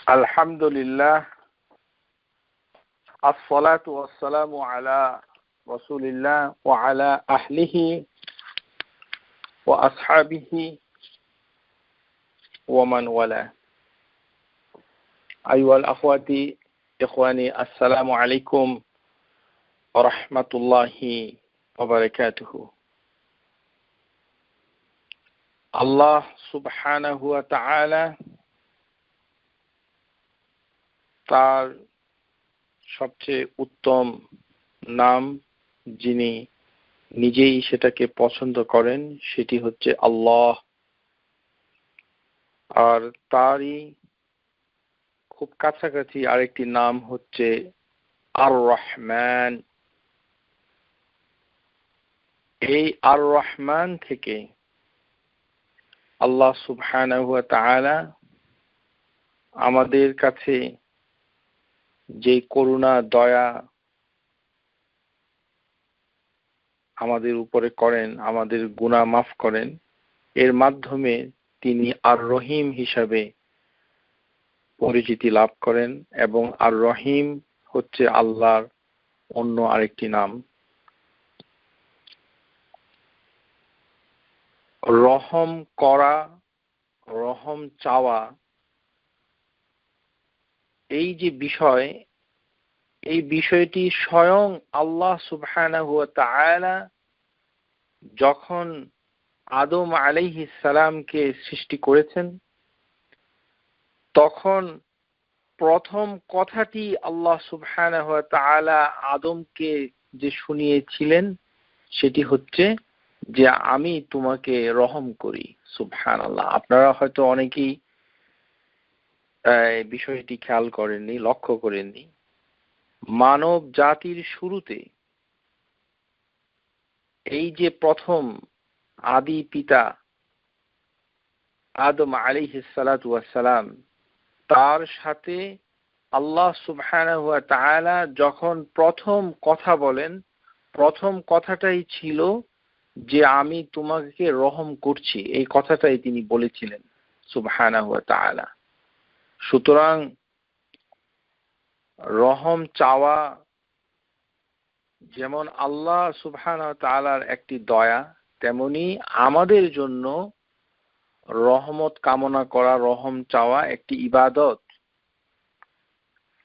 আলহামদুলিল্লাহ, আসসালাতু ওয়াসসালামু আলা রাসূলিল্লাহ ওয়া আলা আহলিহি ওয়া আসহাবিহি ওয়া মান ওয়ালা। আইয়ুহাল আখওয়াতি ইখওয়ানি, আসসালামু আলাইকুম ওয়া রাহমাতুল্লাহি ওয়া বারাকাতুহু। আল্লাহ সুবহানাহু ওয়া তাআলা তার সবচেয়ে উত্তম নাম, যিনি নিজেই সেটাকে পছন্দ করেন, সেটি হচ্ছে আল্লাহ। আর তারই খুব কাছাকাছি আরেকটি নাম হচ্ছে আর রহমান। এই আর রহমান থেকে আল্লাহ সুবহানাহু ওয়া তাআলা আমাদের কাছে যে করুণা দয়া আমাদের উপরে করেন, আমাদের গুনাহ মাফ করেন, এর মাধ্যমে তিনি আর রহিম হিসাবে পরিচিতি লাভ করেন। এবং আর রহিম হচ্ছে আল্লাহর অন্য আরেকটি নাম। রহম করা, রহম চাওয়া, এই যে বিষয়, এই বিষয়টি স্বয়ং আল্লাহ সুবহানাহু ওয়া তাআলা যখন আদম আলাইহিস সালামকে সৃষ্টি করেছেন, তখন প্রথম কথাটি আল্লাহ সুবহানাহু ওয়া তাআলা আদমকে যে শুনিয়েছিলেন, সেটি হচ্ছে যে আমি তোমাকে রহম করি। সুবহানাল্লাহ। আপনারা হয়তো অনেকেই বিষয়টি খেয়াল করেননি, লক্ষ্য করেননি। মানব জাতির শুরুতে এই যে প্রথম আদি পিতা আদম আলাইহিস সালাতু ওয়াস সালাম, তার সাথে আল্লাহ সুবহানাহু ওয়া তাআলা যখন প্রথম কথা বলেন, প্রথম কথাটাই ছিল যে আমি তোমাকে রহম করছি। এই কথাটাই তিনি বলেছিলেন সুবহানাহু ওয়া তাআলা। সুতরাং রহম চাওয়া যেমন আল্লাহ সুবহানাহু ওয়া তাআলার একটি দয়া, তেমনি আমাদের জন্য রহমত কামনা করা, রহম চাওয়া একটি ইবাদত।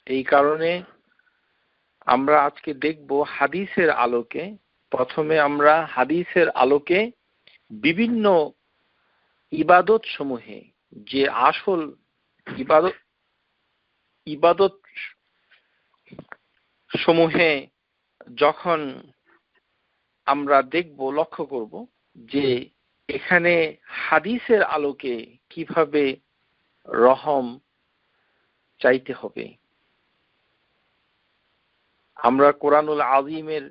এই কারণে আমরা আজকে দেখব হাদিসের আলোকে, প্রথমে আমরা হাদিসের আলোকে বিভিন্ন ইবাদত সমূহে, যে আসল ইবাদত সমূহে যখন আমরা দেখব, লক্ষ্য করব যে এখানে হাদিসের আলোকে কিভাবে রহম চাইতে হবে। আমরা কোরআনুল আযীমের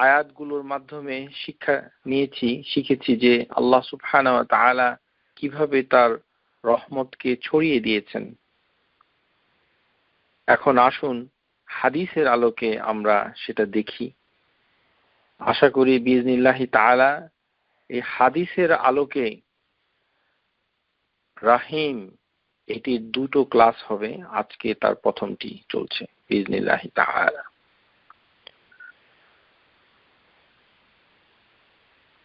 আয়াতগুলোর মাধ্যমে শিখেছি যে আল্লাহ সুবহানাহু ওয়া তাআলা কিভাবে তার রহমতকে ছড়িয়ে দিয়েছেন। এখন আসুন হাদিসের আলোকে আমরা সেটা দেখি। আশা করি বিইজনিল্লাহি তাআলা এই হাদিসের আলোকে রাহিম, এটির দুটো ক্লাস হবে। আজকে তার প্রথমটি চলছে বিইজনিল্লাহি তাআলা।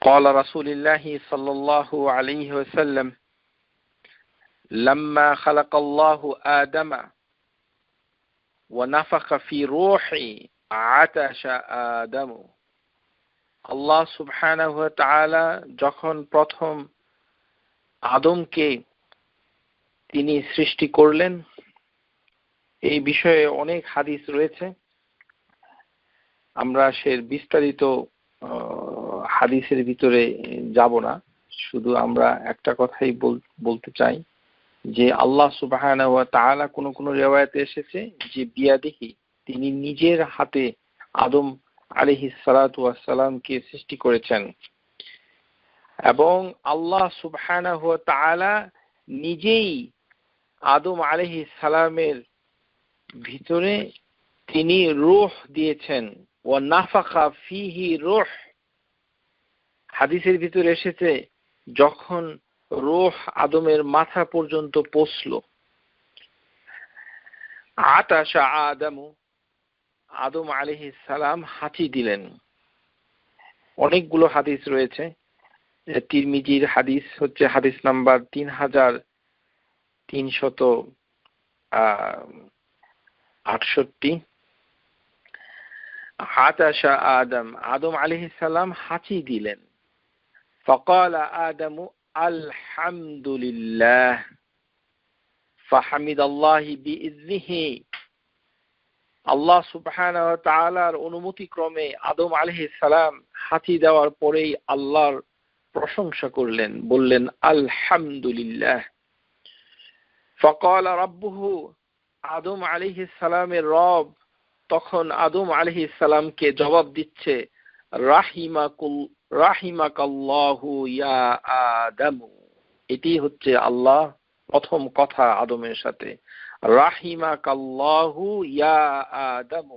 قال رسول الله صلى الله عليه وسلم لما خلق الله آدم ونفخ في روحي عطش آدم। আল্লাহ সুবহানাহু ওয়া তাআলা যখন প্রথম আদমকে তিনি সৃষ্টি করলেন, এই বিষয়ে অনেক হাদিস রয়েছে। আমরা সে বিস্তারিত হাদিসের ভিতরে যাব না, শুধু আমরা একটা কথাই বলতে চাই যে আল্লাহ সুবহানাহু ওয়া তাআলা কোন রিওয়ায়াতে এসেছে যে বিয়াদিহি, তিনি নিজের হাতে আদম আলাইহিস সালাতু ওয়াস সালামকে সৃষ্টি করেছেন। এবং আল্লাহ সুবহানাহু ওয়া তাআলা নিজেই আদম আলাইহিস সালামের ভিতরে তিনি রূহ দিয়েছেন। ওয়া নাফাখা ফিহি রূহ, হাদিসের ভিতরে এসেছে যখন রূহ আদমের মাথা পর্যন্ত পৌঁছল, আতাশা আদম, আদম আলাইহিস সালাম হাঁচি দিলেন। অনেকগুলো হাদিস রয়েছে। তিরমিজির হাদিস হচ্ছে হাদিস নাম্বার 3368। আতাশা আদম, আদম আলাইহিস সালাম হাঁচি দিলেন। فقال آدم الحمد لله فحمد الله بإذنه। আল্লাহ সুবহানাহু ওয়া তাআলার অনুমতি ক্রমে আদম আলাইহিস সালাম হাঁচি দেওয়ার পরেই আল্লাহর প্রশংসা করলেন, বললেন আলহামদুলিল্লাহ। فقال ربه, আদম আলাইহিস সালামের রব তখন আদম আলাইহিস সালামকে জবাব দিচ্ছে রাহিমাকাল্লাহু ইয়া আদম। এটি হচ্ছে আল্লাহ প্রথম কথা আদমের সাথে, রাহিমাকাল্লাহু ইয়া আদম,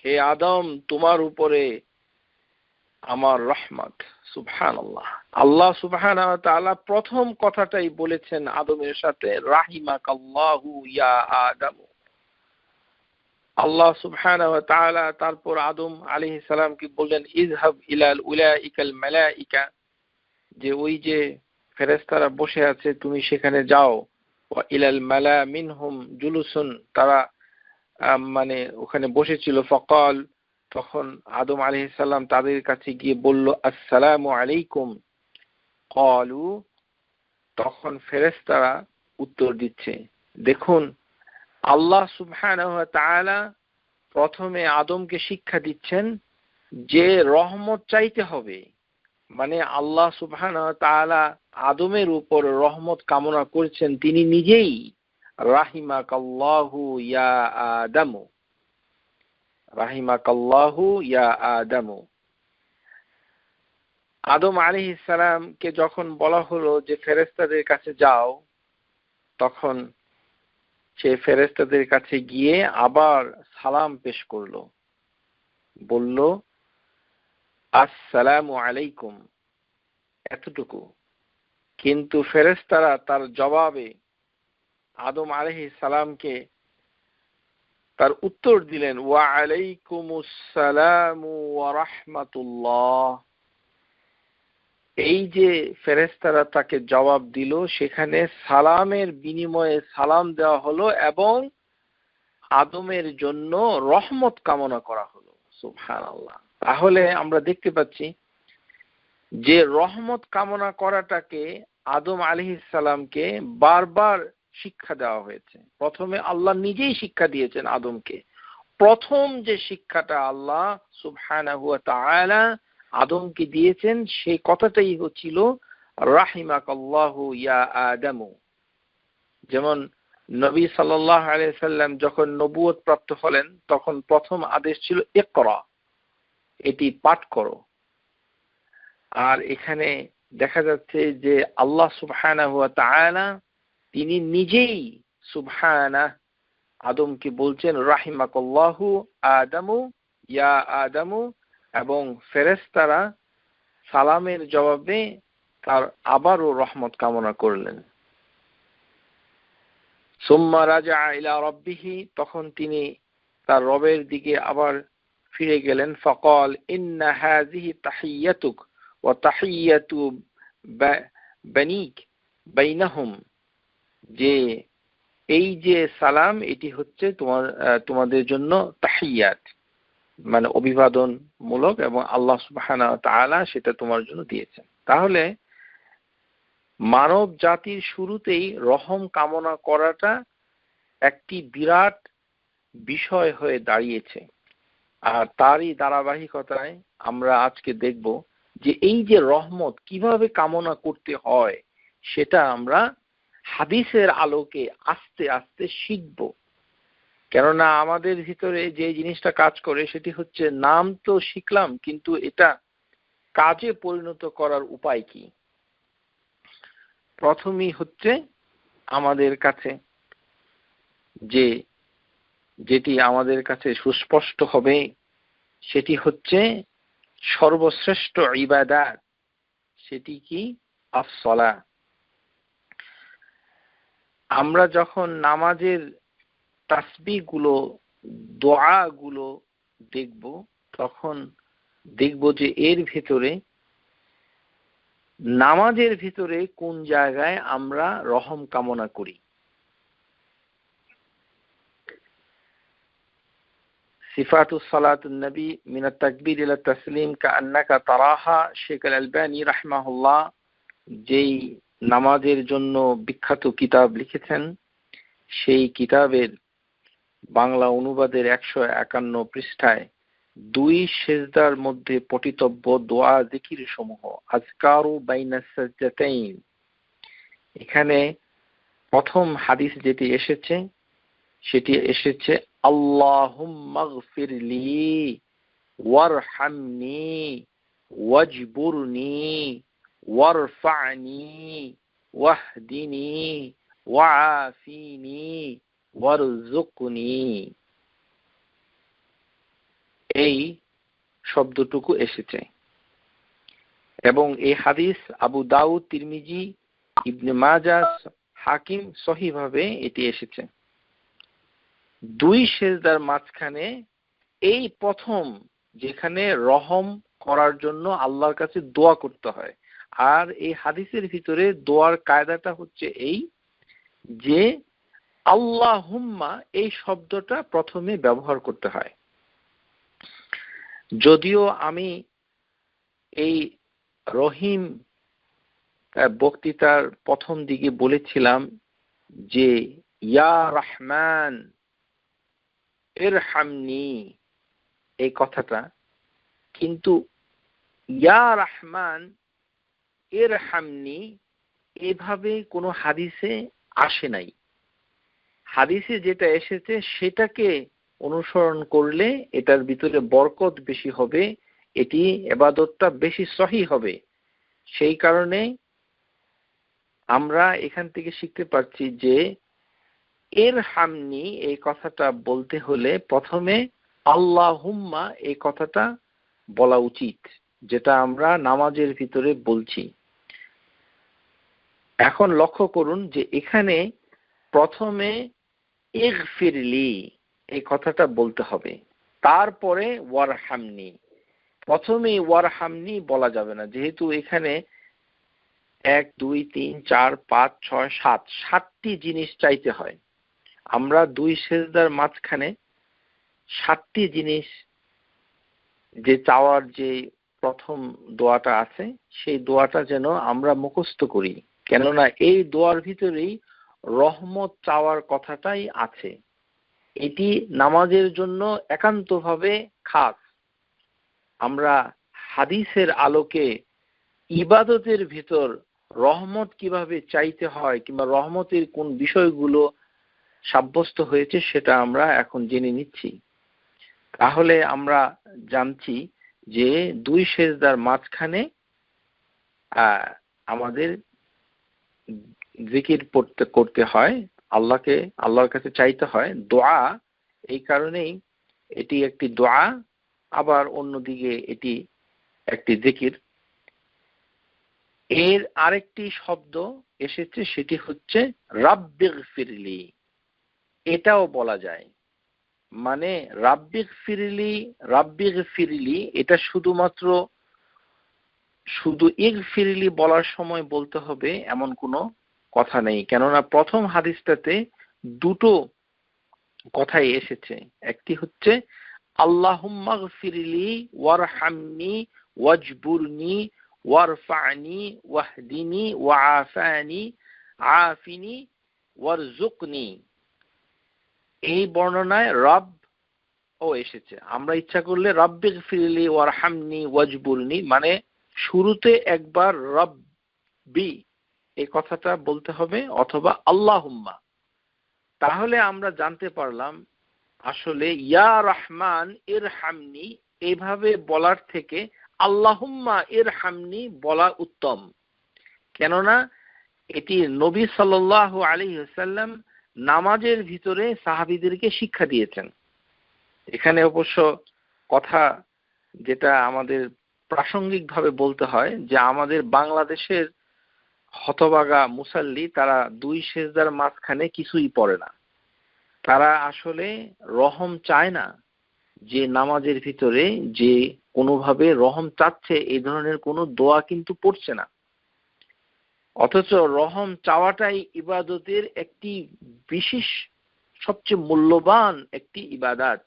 হে আদম তোমার উপরে আমার রহমত। সুবহানাল্লাহ, আল্লাহ সুবহানাহু ওয়া তাআলা প্রথম কথাটাই বলেছেন আদমের সাথে রাহিমাকাল্লাহু ইয়া আদম। আল্লাহ সুবহানাহু ওয়া তাআলা তারপর আদম আলাইহিস সালামকে বললেন ইযহাব ইলাল উলাইকাল মালাইকা, যে ওই যে ফেরেশতারা বসে আছে তুমি সেখানে যাও। ওয়া ইলাল মালা মিনহুম জুলুসুন, তারা মানে ওখানে বসেছিল। ফকাল, তখন আদম আলাইহিস সালাম তাদের কাছে গিয়ে বলল আসসালামু আলাইকুম। ক্বালু, তখন ফেরেশতারা উত্তর দিচ্ছে। দেখুন, আল্লাহ সুবহানাহু ওয়া তাআলা প্রথমে আদমকে শিক্ষা দিচ্ছেন যে রহমত চাইতে হবে, মানে আল্লাহ সুবহানাহু ওয়া তাআলা আদমের উপর রহমত কামনা করেছেন তিনি নিজেই। রাহিমাকাল্লাহু ইয়া আদম, রাহিমাকাল্লাহু ইয়া আদম। আদম আলাইহিস সালামকে যখন বলা হলো যে ফেরেশতাদের কাছে যাও, তখন সে ফেরেশতাদের কাছে গিয়ে আবার সালাম পেশ করলো, বলল আসসালামু আলাইকুম, এতটুকু। কিন্তু ফেরেশতারা তার জবাবে আদম আলাইহিস সালামকে তার উত্তর দিলেন ওয়া আলাইকুমুস সালামু ওয়া রাহমাতুল্লাহ। এই যে ফেরেশতারা তাকে জবাব দিল, সেখানে সালামের বিনিময়ে সালাম দেওয়া হলো এবং আদমের জন্য রহমত কামনা করা হলো। সুবহানাল্লাহ। তাহলে আমরা দেখতে পাচ্ছি যে রহমত কামনা করাটাকে আদম আলাইহিস সালামকে বারবার শিক্ষা দেওয়া হয়েছে। প্রথমে আল্লাহ নিজেই শিক্ষা দিয়েছেন আদমকে। প্রথম যে শিক্ষাটা আল্লাহ সুবহানাহু ওয়া তাআলা আদমকে দিয়েছেন সেই কথাটাই হচ্ছিল রাহিমাকাল্লাহু ইয়া আদম। যেমন নবী সাল্লাল্লাহু আলাইহি সাল্লাম যখন নবুয়ত প্রাপ্ত হলেন তখন প্রথম আদেশ ছিল ইকরা, এটি পাঠ করো। আর এখানে দেখা যাচ্ছে যে আল্লাহ সুবহানাহু ওয়া তাআলা তিনি নিজেই সুবহানাহ আদমকে বলছেন রাহিমাকাল্লাহু আদামু ইয়া আদামু, এবং ফেরেশতারা সালামের জবাবে তার আবারও রহমত কামনা করলেন। সুম্মা রাজা ইলা রাব্বিহি, তখন তিনি তার রবের দিকে আবার ফিরে গেলেন। ফাকাল ইন্না হাযিহি তাহিয়াতুক ওয়া তাহিয়াতু বানিক বাইনাহুম, যে এই যে সালাম এটি হচ্ছে তোমাদের জন্য তাহিয়াত, মানে অভিবাদন মূলক, এবং আল্লাহ সুবহানাহু ওয়া তাআলা সেটা তোমার জন্য দিয়েছেন। তাহলে মানব জাতির শুরুতেই রহম কামনা করাটা একটি বিরাট বিষয় হয়ে দাঁড়িয়েছে। আর তারই ধারাবাহিকতায় আমরা আজকে দেখব যে এই যে রহমত কিভাবে কামনা করতে হয় সেটা আমরা হাদিসের আলোকে আস্তে আস্তে শিখব। কেননা আমাদের ভিতরে যে জিনিসটা কাজ করে সেটি হচ্ছে নাম তো শিখলাম, কিন্তু এটা কাজে পরিণত করার উপায় কি? প্রথমেই হচ্ছে আমাদের কাছে যেটি আমাদের কাছে সুস্পষ্ট হবে সেটি হচ্ছে সর্বশ্রেষ্ঠ ইবাদত, সেটি কি? as-সালাহ। আমরা যখন নামাজের তাসবিহগুলো, দোয়াগুলো দেখব, তখন দেখব যে এর ভিতরে, নামাজের ভিতরে কোন জায়গায় আমরা রহম কামনা করি। সিফাতুস সালাতুন নবী মিনাত তাকবীর ইলা তাসলিম কাআন্নাকা তারাহা, শেখ আল আলবানী রাহিমাহুল্লাহ যেই নামাজের জন্য বিখ্যাত কিতাব লিখেছেন, সেই কিতাবের বাংলা অনুবাদের 151 পৃষ্ঠায় 2 সেজদার মধ্যে পঠিতব্য দোয়া জিকির সমূহ, আজকারু বাইনাস সাজদাতাইন, এখানে প্রথম হাদিস যেটি এসেছে সেটি এসেছে আল্লাহুম্মা গফিরলি ওয়ারহামনি ওয়াজবুরনি ওয়ারফা'নি ওয়াহদিনি ওয়াআফিনি ওয়ারযুকনি, এই শব্দটুকু এসেছে। এবং এই হাদিস আবু দাউদ, তিরমিজি, ইবনে মাজাহ, হাকিম সহিহভাবে এটি এসেছে। 2 সেজদার মাঝখানে এই প্রথম যেখানে রহম করার জন্য আল্লাহর কাছে দোয়া করতে হয়। আর এই হাদিসের ভিতরে দোয়ার কায়দাটা হচ্ছে এই যে আল্লাহুম্মা এই শব্দটা প্রথমে ব্যবহার করতে হয়। যদিও আমি এই রহিম বক্তৃতার প্রথম দিকে বলেছিলাম যে ইয়া রহমান ইরহামনি এই কথাটা, কিন্তু ইয়া রহমান ইরহামনি এভাবে কোনো হাদিসে আসে নাই। হাদিসে যেটা এসেছে সেটাকে অনুসরণ করলে এটার ভিতরে বরকত বেশি হবে, এটি ইবাদতটা বেশি সহিহ হবে। সেই কারণে আমরা এখান থেকে শিখতে পারছি যে ইরহামনি এই কথাটা বলতে হলে প্রথমে আল্লাহুম্মা এই কথাটা বলা উচিত, যেটা আমরা নামাজের ভিতরে বলছি। এখন লক্ষ্য করুন যে এখানে প্রথমে ইগফিরলি এই কথাটা বলতে হবে, তারপরে ওয়ারহামনি। প্রথমে ওয়ারহামনি বলা যাবে না, যেহেতু এখানে 1 2 3 4 5 6 7 7টি জিনিস চাইতে হয়। আমরা 2 সেজদার মাঝখানে 7টি জিনিস যে চাওয়ার যে প্রথম দোয়াটা আছে, সেই দোয়াটা যেন আমরা মুখস্থ করি, কেননা এই দোয়ার ভিতরেই রহমত চাওয়ার কথাটাই আছে। এটি নামাজের জন্য একান্তভাবে খাস। আমরা হাদিসের আলোকে ইবাদতের ভিতর রহমত কিভাবে চাইতে হয় কিংবা রহমতের কোন বিষয়গুলো সাব্যস্ত হয়েছে সেটা আমরা এখন জেনে নিচ্ছি। তাহলে আমরা জানছি যে 2 সেজদার মাঝখানে আমাদের জিকির করতে হয়, আল্লাহর কাছে চাইতে হয় দোয়া। এই কারণেই এটি একটি দোয়া, আবার অন্যদিকে এটি একটি জিকির। এর আরেকটি শব্দ এসেছে, সেটি হচ্ছে রাব্বিগফিরলি, এটাও বলা যায়। মানে রাব্বিগফিরলি এটা শুধুমাত্র শুধু ইগফিরলি বলার সময় বলতে হবে এমন কোনো কথা নেই, কেননা প্রথম হাদিসটাতে দুটো কথাই এসেছে। একটি হচ্ছে আল্লাহুম্মা গফিরলি ওয়ারহামনি ওয়াজবুরনি ওয়ারফা'নি ওয়াহদিনি ওয়াআফানি আফিনি ওয়ারযুকনি। এই বর্ণনায় রব ও এসেছে। আমরা ইচ্ছা করলে রাব্বিগফিরলি ওয়ারহামনি ওয়াজবুরনি মানে শুরুতে একবার রব্বি এই কথাটা বলতে হবে, অথবা আল্লাহুম্মা। তাহলে আমরা জানতে পারলাম আসলে ইয়া রহমান ইরহামনি এইভাবে বলার থেকে আল্লাহুম্মা ইরহামনি বলা উত্তম, কেননা এটি নবী সাল্লাল্লাহু আলাইহি ওয়াসাল্লাম নামাজের ভিতরে সাহাবীদেরকে শিক্ষা দিয়েছেন। এখানে অবশ্য কথা যেটা আমাদের প্রাসঙ্গিকভাবে বলতে হয় যে আমাদের বাংলাদেশের হতভাগা মুসাল্লি তারা 2 সেজদার মাঝখানে কিছুই পড়ে না। তারা আসলে রহম চায় না, যে নামাজের ভিতরে যে কোনোভাবে রহম চাচ্ছে এই ধরনের কোনো দোয়া কিন্তু পড়ছে না। অথচ রহম চাওয়াটাই ইবাদতের একটি বিশেষ, সবচেয়ে মূল্যবান একটি ইবাদত,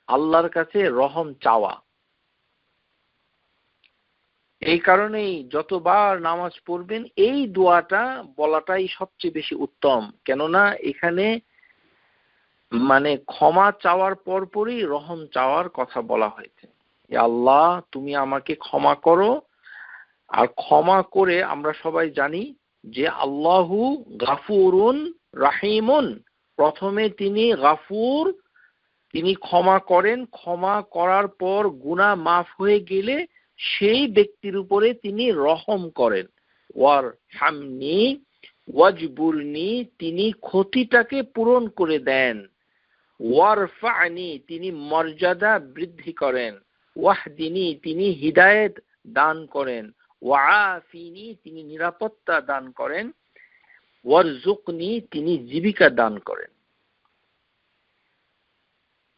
আল্লাহর কাছে রহম চাওয়া। এই কারণেই যতবার নামাজ পড়বেন এই দোয়াটা বলাটাই সবচেয়ে বেশি উত্তম। কেননা এখানে মানে ক্ষমা চাওয়ার পরপরই রহম চাওয়ার কথা বলা হয়েছে। আল্লাহ তুমি আমাকে ক্ষমা করো। আর ক্ষমা করে আমরা সবাই জানি যে আল্লাহু গাফুরুন রাহিমুন, প্রথমে তিনি গাফুর, তিনি ক্ষমা করেন, ক্ষমা করার পর গুনাহ মাফ হয়ে গেলে সেই ব্যক্তির উপরে তিনি রহম করেন। ওয়ার হামনি ওয়াজবুরনি, তিনি ক্ষতিটাকে পূরণ করে দেন। ওয়ারফানি, তিনি মর্যাদা বৃদ্ধি করেন। ওয়াহদিনি, তিনি হিদায়েত দান করেন। ওয়াআফিনি, তিনি নিরাপত্তা দান করেন। ওয়ারজুকনি, তিনি জীবিকা দান করেন।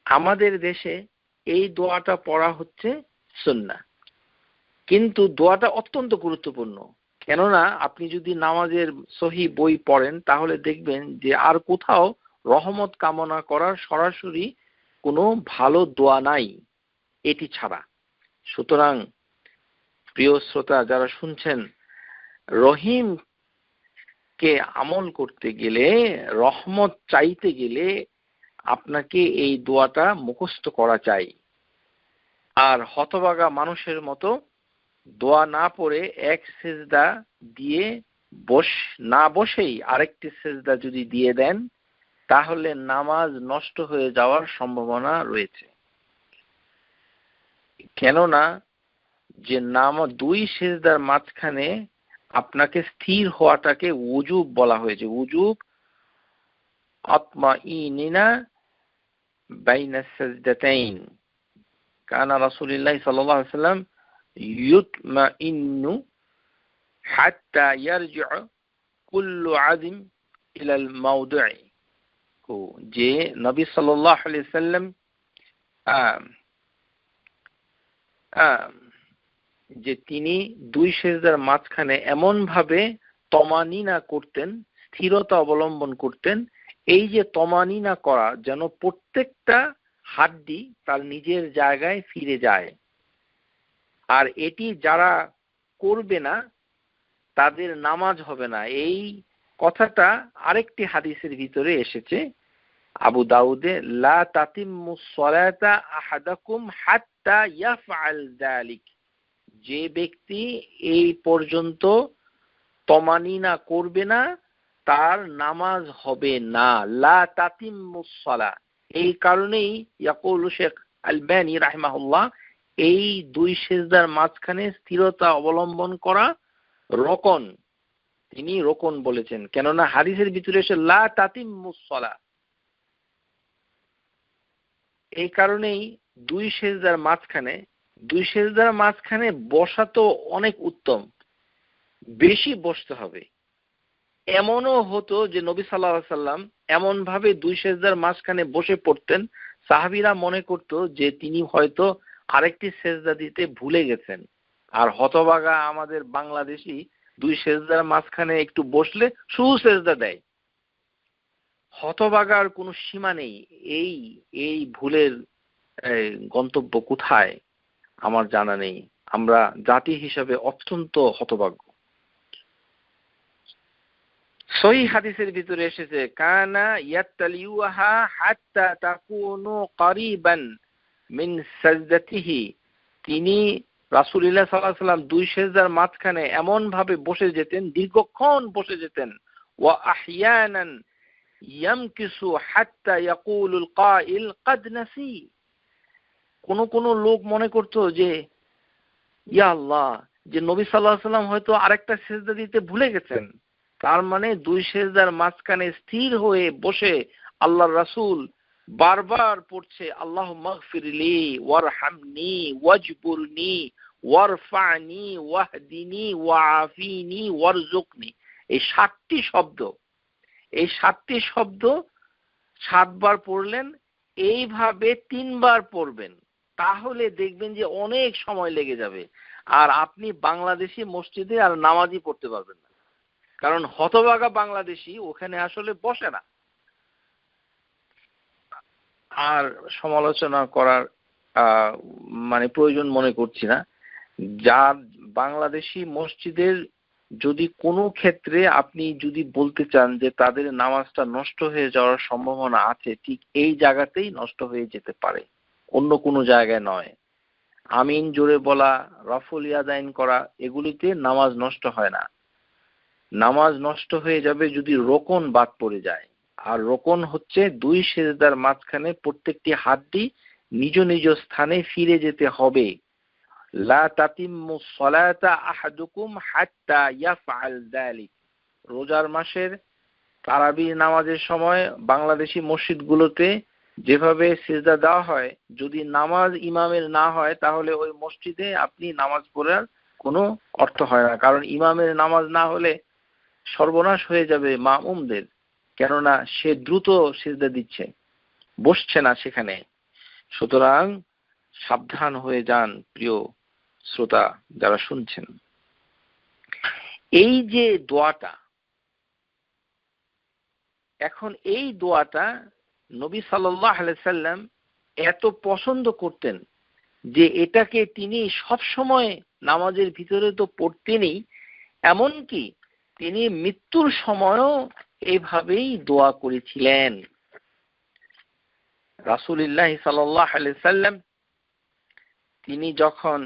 আমাদের দেশে এই দোয়াটা পড়া হচ্ছে সুন্নাহ, কিন্তু দোয়াটা অত্যন্ত গুরুত্বপূর্ণ। কেননা আপনি যদি নামাজের সহি বই পড়েন তাহলে দেখবেন যে আর কোথাও রহমত কামনা করার সরাসরি কোনো ভালো দোয়া নাই এটি ছাড়া। সুতরাং প্রিয় শ্রোতা যারা শুনছেন, রহিম কে আমল করতে গেলে, রহমত চাইতে গেলে আপনাকে এই দোয়াটা মুখস্থ করা চাই। আর হতভাগা মানুষের মতো দোয়া না পড়ে এক সেজদা দিয়ে না বসেই আরেকটি সেজদা যদি দিয়ে দেন তাহলে নামাজ নষ্ট হয়ে যাওয়ার সম্ভাবনা রয়েছে। কেননা যে দুই সেজদার মাঝখানে আপনাকে স্থির হওয়াটাকে উজুব বলা হয়েছে। উজুব আতমাইনিনা বাইনা সাজদাতাইন, কানা রাসূলুল্লাহ সাল্লাল্লাহু আলাইহি ওয়াসাল্লাম ইউতমাইন্নু হাত্তা ইয়ারজি'ু কুল্লু আযম ইলাল মাওদি'i, যে নবী সাল্লাল্লাহু আলাইহি ওয়াসাল্লাম যে তিনি দুই সেজদার মাঝখানে এমন ভাবে তমানিনা করতেন, স্থিরতা অবলম্বন করতেন, এই যে তমানিনা করা যেন প্রত্যেকটা হাড্ডি তার নিজের জায়গায় ফিরে যায়। আর এটি যারা করবে না তাদের নামাজ হবে না। এই কথাটা আরেকটি হাদিসের ভিতরে এসেছে আবু দাউদে, লা তাতিম্মুস সালাতা আহাদাকুম হাত্তা ইয়াফআল যালিক, যে ব্যক্তি এই পর্যন্ত তমানিনা করবে না তার নামাজ হবে না। লা তাতিম্মুস সালা, এই কারণেই ইয়াকুলু শেখ আলবানী রাহিমাহুল্লাহ এই দুই সেজদার মাঝখানে স্থিরতা অবলম্বন করা রকন, তিনি রকন বলেছেন। কেননা হাদিসের ভিতরে এসে লা তাতিম্মুস সালা, এই কারণেই দুই সেজদার মাঝখানে বসা তো অনেক উত্তম, বেশি বসতে হবে। এমনও হতো যে নবী সাল্লাল্লাহু আলাইহি ওয়াসাল্লাম এমন ভাবে দুই সেজদার মাঝখানে বসে পড়তেন, সাহাবীরা মনে করত যে তিনি হয়তো আরেকটি সেজদা দিতে ভুলে গেছেন। আর হতভাগা আমাদের বাংলাদেশী দুই সেজদার মাঝখানে একটু বসলে শুধু সেজদা দেয়। হতভাগার কোনো সীমা নেই। এই ভুলের গন্তব্য কোথায় আমার জানা নেই। আমরা জাতি হিসাবে অত্যন্ত হতভাগ্য। সহিহ হাদিসের ভিতরে এসেছে কানা ইয়াতালিউহা হাত্তা তাকুনু কারিবান মিন সাজদাতিহি, তিনি রাসূলুল্লাহ সাল্লাল্লাহু আলাইহি ওয়াসাল্লাম দুই সেজদার মাঝখানে এমন ভাবে বসে যেতেন, দীর্ঘক্ষণ বসে যেতেন। ওয়া আহইয়ানান ইয়ামকিসু হাত্তা ইয়াকুলুল কাইল কাদ নাসি, কোন লোক মনে করতো যে ইয়া আল্লাহ, যে নবী সাল্লাল্লাহু আলাইহি ওয়াসাল্লাম হয়তো আরেকটা সেজদা দিতে ভুলে গেছেন। তার মানে দুই সেজদার মাঝখানে স্থির হয়ে বসে আল্লাহর রাসূল বারবার পড়ছে আল্লাহুম্মা গফিরলি ওয়ারহামনি ওয়াজবুরনি ওয়ারফানি ওয়াহদিনি ওয়াআফিনি ওয়ারজুকনি। এই সাতটি শব্দ 7 বার পড়লেন, এইভাবে 3 বার পড়বেন, তাহলে দেখবেন যে অনেক সময় লেগে যাবে। আর আপনি বাংলাদেশি মসজিদে আর নামাজই পড়তে পারবেন না, কারণ হতভাগা বাংলাদেশি ওখানে আসলে বসে না। আর সমালোচনা করার মানে প্রয়োজন মনে করছি না। যার বাংলাদেশি মসজিদের যদি কোনো ক্ষেত্রে আপনি যদি বলতে চান যে তাদের নামাজটা নষ্ট হয়ে যাওয়ার সম্ভাবনা আছে, ঠিক এই জায়গাতেই নষ্ট হয়ে যেতে পারে, অন্য কোনো জায়গায় নয়। আমিন জোরে বলা, রফুল ইয়াদাইন করা, এগুলিতে নামাজ নষ্ট হয় না। নামাজ নষ্ট হয়ে যাবে যদি রোকন বাদ পড়ে যায়। আর রোকন হচ্ছে 2 সিজদার মাঝখানে প্রত্যেকটি হাড্ডি নিজ নিজ স্থানে ফিরে যেতে হবে। লা তাতিম্মু সলাতা আহাদুকুম হাত্তা ইয়াফআল যালিক। রোজার মাসের তারাবির নামাজের সময় বাংলাদেশি মসজিদগুলোতে যেভাবে সিজদা দেওয়া হয়, যদি নামাজ ইমামের না হয় তাহলে ওই মসজিদে আপনি নামাজ পড়ার কোনো অর্থ হয় না, কারণ ইমামের নামাজ না হলে সর্বনাশ হয়ে যাবে মামুমদের, কেননা সে দ্রুত সিজদা দিচ্ছে, বসছে না সেখানে। সুতরাং সাবধান হয়ে যান প্রিয় শ্রোতা যারা শুনছেন। এই যে দোয়াটা, এখন এই দোয়াটা নবী সাল্লাল্লাহু আলাইহি সাল্লাম এত পছন্দ করতেন যে এটাকে তিনি সব সময় নামাজের ভিতরে তো পড়তেনই, এমনকি তিনি মৃত্যুর সময়ও এইভাবেই দোয়া করেছিলেন। রাসূলুল্লাহ সাল্লাল্লাহু আলাইহি সাল্লাম তিনি যখন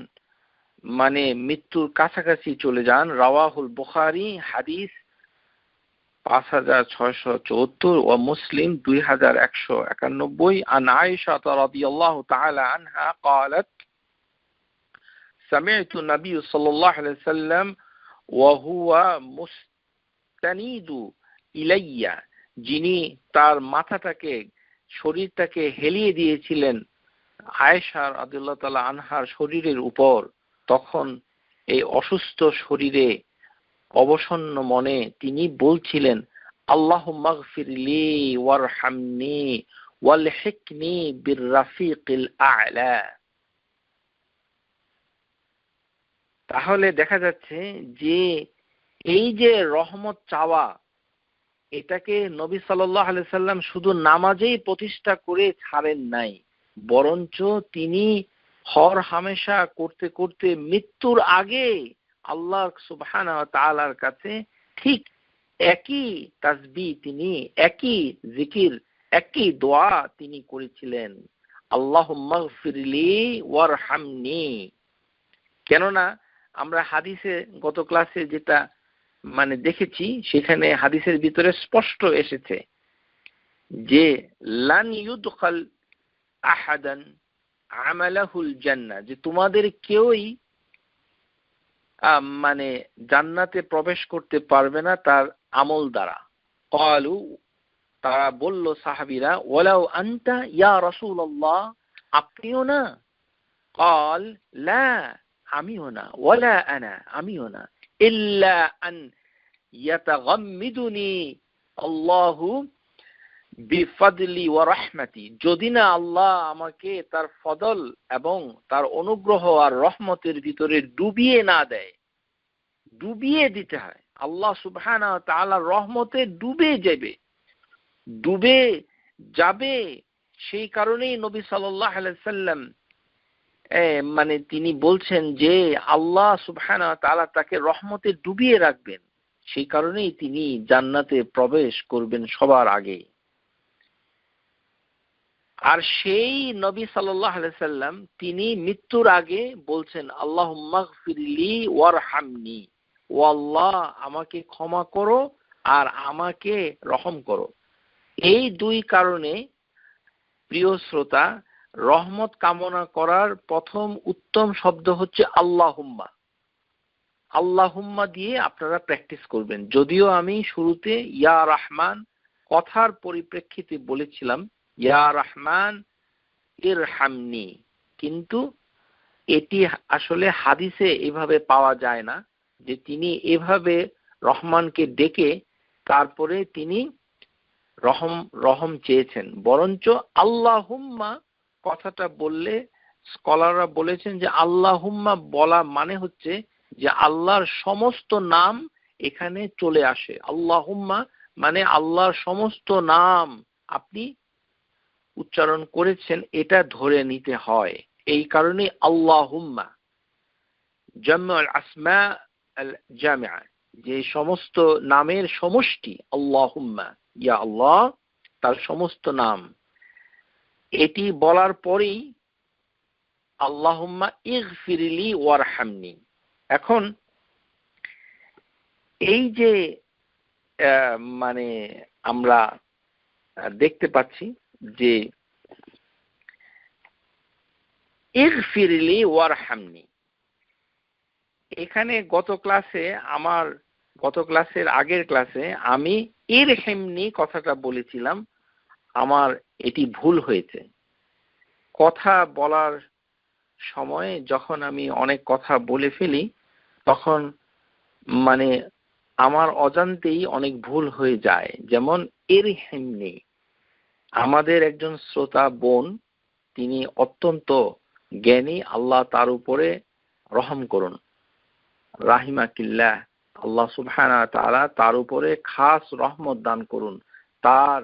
মানে মৃত্যুর কাছাকাছি চলে যান, রাওয়াহুল বুখারী হাদিস 5674 ও মুসলিম 2191 আন আয়েশা রাদিয়াল্লাহু তাআলা আনহা قالت سمعت النبي صلى الله عليه وسلم وهو مستند إلي, যিনি তার মাথাটাকে শরীরটাকে হেলিয়ে দিয়েছিলেন আয়েশা রাদিয়াল্লাহু তাআলা আনহার শরীরের উপর, তখন এই অসুস্থ শরীরে অবসন্ন মনে তিনি বলছিলেন, আল্লাহুম্মা গফিরলি ওয়ারহামনি ওয়ালহিকনি বিররাফিকিল আ'লা। তাহলে দেখা যাচ্ছে যে এই যে রহমত চাওয়া, এটাকে নবী সাল্লাল্লাহু আলাইহি সাল্লাম শুধু নামাজেই প্রতিষ্ঠা করে ছাড়েন নাই, বরঞ্চ তিনি হর হামেশা করতে করতে মৃত্যুর আগে আল্লাহ সুবহানাহু ওয়া তাআলার কাছে ঠিক একই তাসবিহ, তিনি একই জিকির, একই দোয়া তিনি করেছিলেন, আল্লাহুম্মা গফিরলি ওয়ারহামনি। কেননা আমরা হাদিসে গত ক্লাসে যেটা মানে দেখেছি, সেখানে হাদিসের ভিতরে স্পষ্ট এসেছে যে লান ইউদখাল আহাদান আমালাহুল জান্নাহ, যে তোমাদের কেউই মানে জান্নাতে প্রবেশ করতে পারবে না তার আমল দ্বারা। ক্বালু, তারা বলল সাহাবীরা, ওয়ালাউ আনতা ইয়া রাসূলুল্লাহ, আপনিও না? ক্বাল লা, আমিও না, ওয়ালা আনা, আমিও না, ইল্লা আন ইয়াতাগাম্মিদুনি আল্লাহু বিফাদলি ওয়া রাহমাতি, যদি না আল্লাহ আমাকে তার ফদল এবং তার অনুগ্রহ আর রহমতের ভিতরে ডুবিয়ে না দেয়। ডুবিয়ে দিতে হয়, আল্লাহ সুবহানাহু ওয়া তাআলার রহমতে ডুবে যাবে। সেই কারণেই নবী সাল্লাল্লাহু আলাইহি সাল্লাম মানে তিনি বলছেন যে আল্লাহ সুবহানাহু ওয়া তাআলা তাকে রহমতে ডুবিয়ে রাখবেন, সেই কারণেই তিনি জান্নাতে প্রবেশ করবেন সবার আগে। আর সেই নবী সাল্লাল্লাহু আলাইহি সাল্লাম তিনি মৃত্যুর আগে বলছেন, আল্লাহুম্মা গফিরলি ওয়ারহামনি, ও আল্লাহ আমাকে ক্ষমা করো আর আমাকে রহম করো। এই দুই কারণে প্রিয় শ্রোতা, রহমত কামনা করার প্রথম উত্তম শব্দ হচ্ছে আল্লাহুম্মা। আল্লাহুম্মা দিয়ে আপনারা প্র্যাকটিস করবেন। যদিও আমি শুরুতে ইয়া রহমান কথার পরিপ্রেক্ষিতে বলেছিলাম ইয়া রহমান ইরহামনি, কিন্তু এটি আসলে হাদিসে এভাবে পাওয়া যায় না যে তিনি এভাবে রহমানকে ডেকে তারপরে তিনি রহম রহম চেয়েছেন, বরঞ্চ আল্লাহুম্মা কথাটা বললে স্কলাররা বলেছেন যে আল্লাহুম্মা বলা মানে হচ্ছে যে আল্লাহর সমস্ত নাম এখানে চলে আসে। আল্লাহুম্মা মানে আল্লাহর সমস্ত নাম আপনি উচ্চারণ করেছেন, এটা ধরে নিতে হয়। এই কারণে আল্লাহুম্মা জামউল আসমা আল জামিআ, যে সমস্ত নামের সমষ্টি আল্লাহুম্মা, ইয়া আল্লাহ তার সমস্ত নাম, এটি বলার পরেই আল্লাহুম্মা ইগফিরলি ওয়ারহামনি। এখন এই যে মানে আমরা দেখতে পাচ্ছি যে ইগফিরলি ওয়ারহামনি, এখানে গত ক্লাসের আগের ক্লাসে আমি ইরহিমনি কথাটা বলেছিলাম, আমার এটি ভুল হয়েছে। কথা বলার সময়ে যখন আমি অনেক কথা বলে ফেলি তখন মানে আমার অজান্তেই অনেক ভুল হয়ে যায়। যেমন ইরহিমনি, আমাদের একজন শ্রোতা বোন, তিনি অত্যন্ত জ্ঞানী, আল্লাহ তার উপরে রহম করুন, রাহিমাকিল্লাহ, আল্লাহ সুবহানাহু ওয়া তাআলা তার উপরে খাস রহমত দান করুন, তার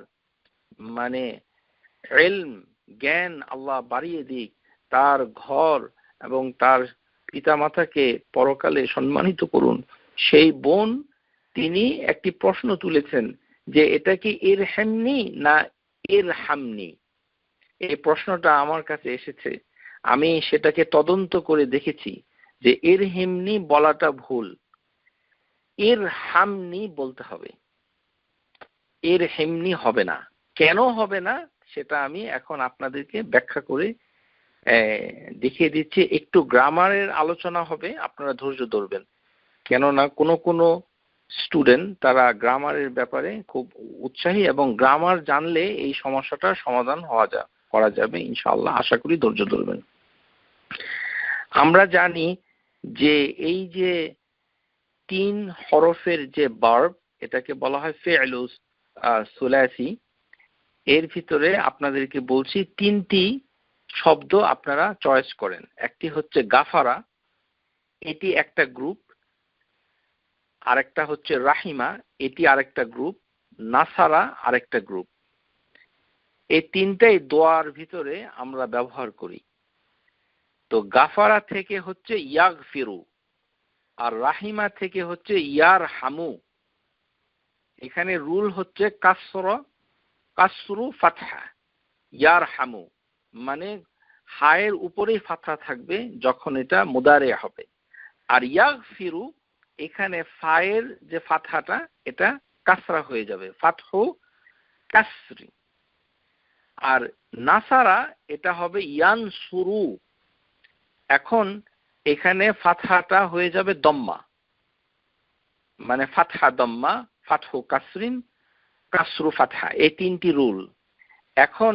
মানে ইলম জ্ঞান আল্লাহ বাড়িয়ে দিক, তার ঘর এবং তার পিতামাতাকে পরকালে সম্মানিত করুন। সেই বোন তিনি একটি প্রশ্ন তুলেছেন যে এটা কি ইরহামনি না ইরহামনি। এই প্রশ্নটা আমার কাছে এসেছে, আমি সেটাকে তদন্ত করে দেখেছি যে ইরহিমনি বলাটা ভুল, ইরহামনি বলতে হবে, ইরহিমনি হবে না। কেন হবে না সেটা আমি এখন আপনাদেরকে ব্যাখ্যা করে দেখিয়ে দিচ্ছি। একটু গ্রামারের আলোচনা হবে, আপনারা ধৈর্য ধরবেন, কেননা কোনো স্টুডেন্ট তারা গ্রামারের ব্যাপারে খুব উৎসাহী এবং গ্রামার জানলে এই সমস্যাটার সমাধান করা যাবে ইনশাআল্লাহ। আশা করি ধৈর্য ধরবেন। আমরা জানি যে এই যে 3 হরফের যে ভার্ব, এটাকে বলা হয় ফি'লু সুলাসি। এর ভিতরে আপনাদেরকে বলছি 3টি শব্দ আপনারা চয়েস করেন। একটি হচ্ছে গাফারা, এটি একটা গ্রুপ, আরেকটা হচ্ছে রাহিমা, এটি আরেকটা গ্রুপ, নাসারা আরেকটা গ্রুপ। এই তিনটাই দোয়ার ভিতরে আমরা ব্যবহার করি। তো গাফারা থেকে হচ্ছে ইয়াগফিরু, আর রাহিমা থেকে হচ্ছে ইয়ারহামু। এখানে রুল হচ্ছে কাসরু ফাতহা, ইয়ারহামু মানে হায়ের উপরেই ফাতহা থাকবে যখন এটা মুদারে হবে। আর ইয়াগফিরু এখানে ফায়ের যে ফাতহাটা এটা কাসরা হয়ে যাবে, ফাতহু কাসরি। আর নাসারা এটা হবে ইয়ানসুরু, এখন এখানে ফাতহাটা হয়ে যাবে দম্মা, মানে ফাতহা দম্মা, ফাতহু কাসরিন, কাসরু ফাতহা, এই 3টি রুল। এখন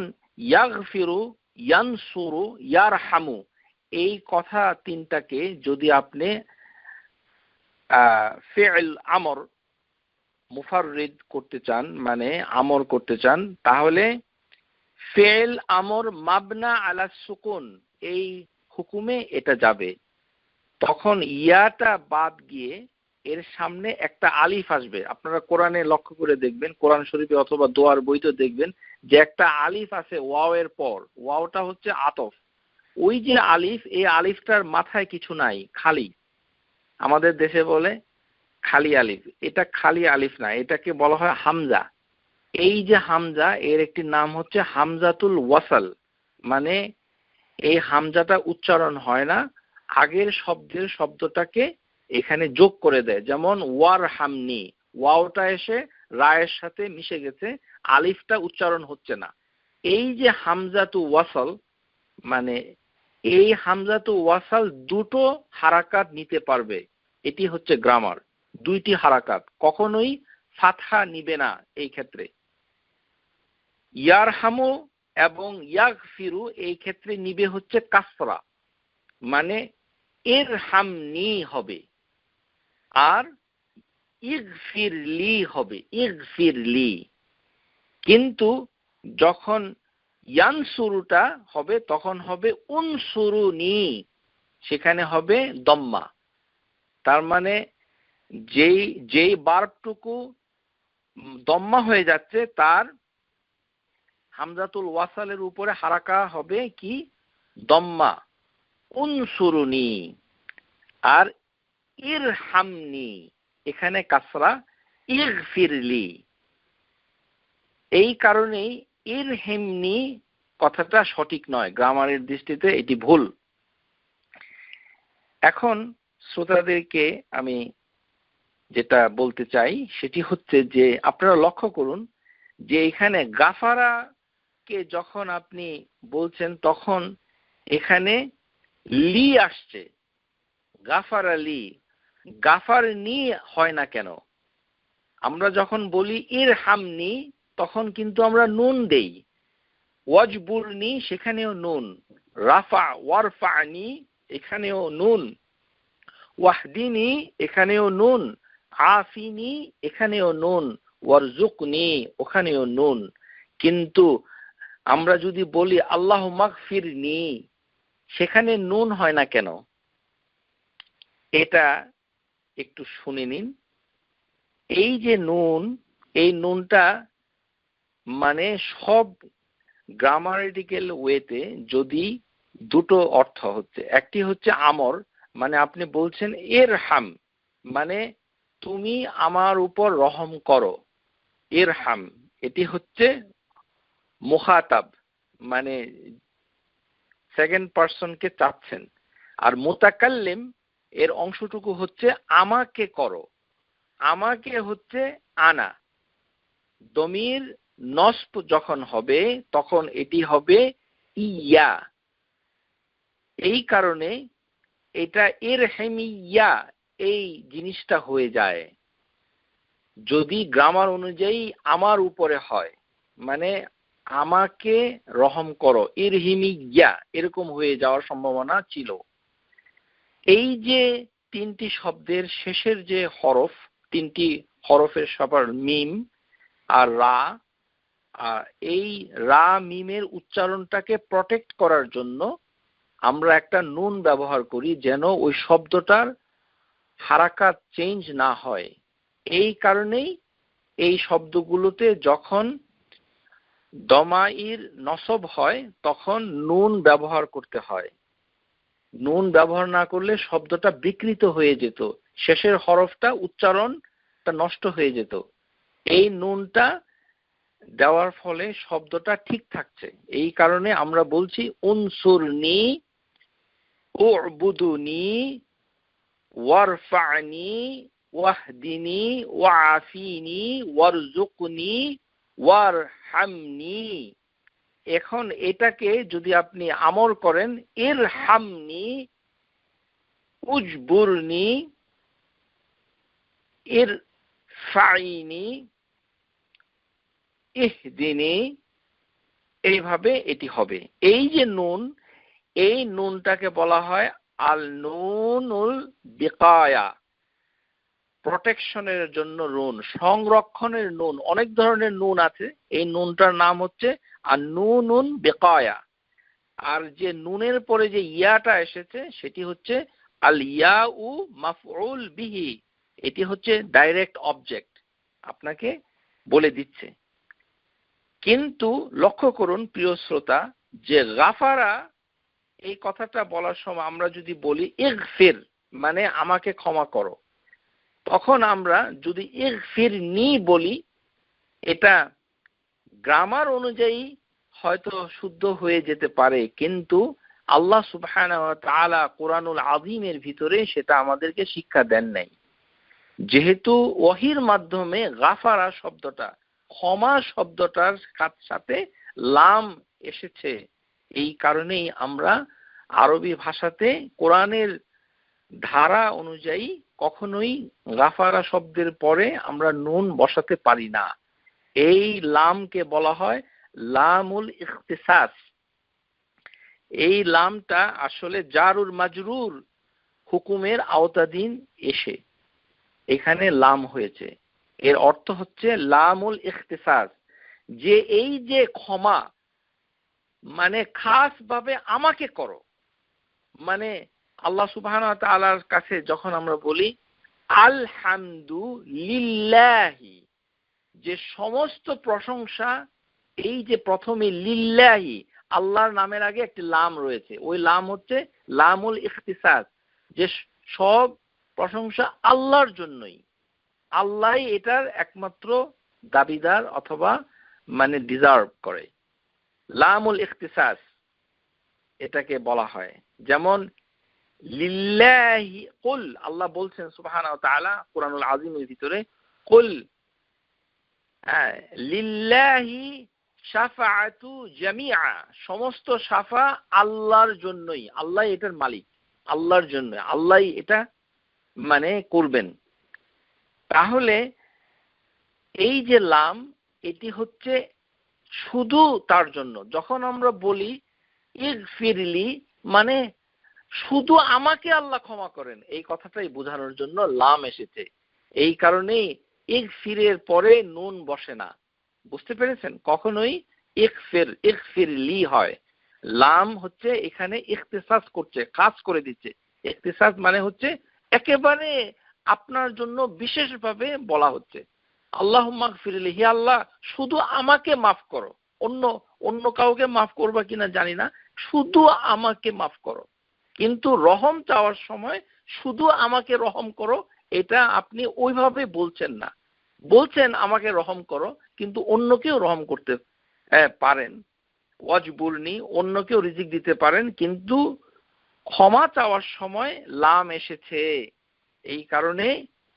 ইয়াগফিরু, ইয়ানসুরু, ইয়ারহামু, এই কথা 3টাকে যদি আপনি ফি'ল আমর মুফাররিদ করতে চান, মানে আমর করতে চান, তাহলে ফি'ল আমর মাবনা আলা সুকুন এই হুকুমে এটা যাবে। তখন ইয়াটা বাদ গিয়ে এর সামনে একটা আলিফ আসবে। আপনারা কোরআনে লক্ষ্য করে দেখবেন, কোরআন শরীফে অথবা দোয়ার বইতে দেখবেন যে একটা আলিফ আছে ওয়াও এর পর, ওয়াওটা হচ্ছে আতফ। ওই যে আলিফ, এই আলিফটার মাথায় কিছু নাই, খালি। আমাদের দেশে বলে খালি আলিফ, এটা খালি আলিফ না, এটাকে বলা হয় হামজা। এই যে হামজা, এর একটি নাম হচ্ছে হামজাতুল ওয়াসাল, মানে এই হামজাটা উচ্চারণ হয় না, আগের শব্দটাকে এখানে যোগ করে দেয়। যেমন ওয়ারহামনি, ওয়াওটা এসে রায়ের সাথে মিশে গেছে, আলিফটা উচ্চারণ হচ্ছে না। এই যে হামজাতু ওয়াসাল, মানে এই হামজাতু ওয়াসাল দুটো হারাকাত নিতে পারবে, এটি হচ্ছে গ্রামার। 2টি হারাকাত, কখনোই ফাতহা নিবে না। এই ক্ষেত্রে ইয়ারহামু এবং ইয়াগফিরু এই ক্ষেত্রে নিবে হচ্ছে কাসরা, মানে ইরহামনি হবে, আর ইগফিরলি হবে, ইগফিরলি। কিন্তু যখন ইয়ানসুরুটা হবে তখন হবে উনসুরুনি, সেখানে হবে দম্মা। তার মানে যেই বার্বটুকু দম্মা হয়ে যাচ্ছে তার হামজাতুল ওয়াসালের উপরে হারাকা হবে কি দম্মা, উনসুরুনি। আর ইরহামনি এখানে কাসরা, ইগফিরলি। এই কারণেই ইরহিমনি কথাটা সঠিক নয়, গ্রামারের দৃষ্টিতে এটি ভুল। এখন শ্রোতাদেরকে আমি যেটা বলতে চাই সেটি হচ্ছে যে আপনারা লক্ষ্য করুন যে এখানে গাফারাকে যখন আপনি বলছেন তখন এখানে লি আসছে, গাফারা লি, গাফারনি হয় না কেন? আমরা যখন বলি ইরহামনি তখন কিন্তু আমরা নুন দেই, ওয়াজবুরনি সেখানেও নুন, রাফা ওয়ারফানি এখানেও নুন, ওয়াহদিনি এখানেও নুন, আফিনি এখানেও নুন, ওয়ারজুকনি ওখানেও নুন। কিন্তু আমরা যদি বলি আল্লাহ মাগফিরনি সেখানে নুন হয় না কেন? এটা একটু শুনে নিন। এই যে নুন, এই নুনটা মানে সব গ্রামাটিক্যাল ওয়েতে যদি দুটো অর্থ হচ্ছে, একটি হচ্ছে আমর, মানে আপনি বলছেন ইরহাম মানে তুমি আমার উপর রহম করো, ইরহাম এটি হচ্ছে মুখাতাব মানে সেকেন্ড পারসনকে চাচ্ছেন। আর মুতাকাল্লিম এর অংশটুকু হচ্ছে আমাকে করো, আমাকে হচ্ছে আনা। দমির নসব যখন হবে তখন এটি হবে ইয়া। এই কারণে এটা ইরহামিয়া এই জিনিসটা হয়ে যায়। যদি গ্রামার অনুযায়ী আমার উপরে হয় মানে আমাকে রহম করো, ইরহিমিয়া এরকম হয়ে যাওয়ার সম্ভাবনা ছিল। এই যে তিনটি শব্দের শেষের যে হরফ, তিনটি হরফের সবার মিম আর রা, এই রা মিমের উচ্চারণটাকে প্রটেক্ট করার জন্য আমরা একটা নুন ব্যবহার করি যেন ওই শব্দটার হারাকাত চেঞ্জ না হয়। এই কারণেই এই শব্দগুলোতে যখন দমাইর নসব হয় তখন নুন ব্যবহার করতে হয়। নুন ব্যবহার না করলে শব্দটা বিকৃত হয়ে যেত, শেষের হরফটা উচ্চারণটা নষ্ট হয়ে যেত। এই নুনটা দেওয়ার ফলে শব্দটা ঠিক থাকছে। এই কারণে আমরা বলছি উনসুরনি, উবুদুনি, ওয়ারফানি, ওয়াহদিনি, ওয়াফিনি, ওয়ারজুকনি, ওয়ারহামনি। এখন এটাকে যদি আপনি আমল করেন ইরহামনি, উজবুরনি, ইরফাইনি, ইহদিনি, এইভাবে এটি হবে। এই যে নুন, এই নুনটাকে বলা হয় আল নুনুল বিকায়া, প্রোটেকশনের জন্য নুন, সংরক্ষণের নুন। অনেক ধরনের নুন আছে, এই নুনটার নাম হচ্ছে আর নুনুন বিকায়া। আর যে নুনের পরে যে ইয়াটা এসেছে সেটি হচ্ছে আল ইয়াউ মাফউল বিহি, এটি হচ্ছে ডাইরেক্ট অবজেক্ট, আপনাকে বলে দিচ্ছে। কিন্তু লক্ষ্য করুন প্রিয় শ্রোতা যে গাফারা এই কথাটা বলার সময় আমরা যদি বলি ইগফির মানে আমাকে ক্ষমা করো, তখন আমরা যদি ইগফিরনি বলি এটা গ্রামার অনুযায়ী হয়তো শুদ্ধ হয়ে যেতে পারে, কিন্তু আল্লাহ সুবহানাহু ওয়া তাআলা কোরআনুল আযীমের ভিতরে সেটা আমাদেরকে শিক্ষা দেন নাই। যেহেতু ওহীর মাধ্যমে গাফারা শব্দটা, ক্ষমা শব্দটার সাথে লাম এসেছে, এই কারণেই আমরা আরবি ভাষাতে কোরআনের ধারা অনুযায়ী কখনোই গাফারা শব্দের পরে আমরা নুন বসাতে পারি না। এই লামকে বলা হয় লামুল ইখতিসাস। এই লামটা আসলে জারুর মাজরুর হুকুমের আওতাধীন এসে এখানে লাম হয়েছে। এর অর্থ হচ্ছে লামুল ইখতিসাস, যে এই যে ক্ষমা মানে খাস ভাবে আমাকে করো, মানে আল্লাহ সুবহানাহু ওয়া তাআলার কাছে যখন আমরা বলি আলহামদুলিল্লাহি, যে সমস্ত প্রশংসা, এই যে প্রথমে লিল্লাহি, আল্লাহর নামের আগে একটি লাম রয়েছে, ওই লাম হচ্ছে লামুল ইখতিসাস, যে সব প্রশংসা আল্লাহর জন্যই, আল্লাহই এটার একমাত্র দাবিদার অথবা মানে ডিজার্ভ করে। লামুল ইখতিসাস এটাকে বলা হয়। যেমন লিল্লাহি কুল, আল্লাহ বলছেন সুবহানাহু ওয়া তাআলা কুরআনুল আযীমের ভিতরে, কুল লিল্লাহি শাফাআতু জামিআ, সমস্ত শাফা আল্লাহর জন্যই, আল্লাহ এটার মালিক, আল্লাহর জন্য, আল্লাহ এটা মানে করবেন। তাহলে এই যে লাম, এটি হচ্ছে শুধু তার জন্য। যখন আমরা বলি ইগফিরলি, মানে শুধু আমাকে আল্লাহ ক্ষমা করেন, এই কথাটাই বোঝানোর জন্য লাম এসেছে। এই কারণেই ইগফিরের পরে নুন বসে না, বুঝতে পেরেছেন? কখনোই ইগফিরলি হয়। লাম হচ্ছে এখানে ইখতিসাস করছে, খাস করে দিচ্ছে। ইখতিসাস মানে হচ্ছে একেবারে আপনার জন্য বিশেষভাবে বলা হচ্ছে, আল্লাহুম্মা ইগফিরলি, হে আল্লাহ শুধু আমাকে মাফ করো, অন্য অন্য কাউকে মাফ করবা কিনা জানি না, শুধু আমাকে মাফ করো। কিন্তু রহম চাওয়ার সময় শুধু আমাকে রহম করো, এটা আপনি ওইভাবে বলছেন না। বলছেন আমাকে রহম করো, কিন্তু অন্যকেও রহম করতে পারেন, ওয়াজবুরনি, অন্যকেও রিজিক দিতে পারেন, কিন্তু ক্ষমা চাওয়ার সময় লাম এসেছে, এই কারণে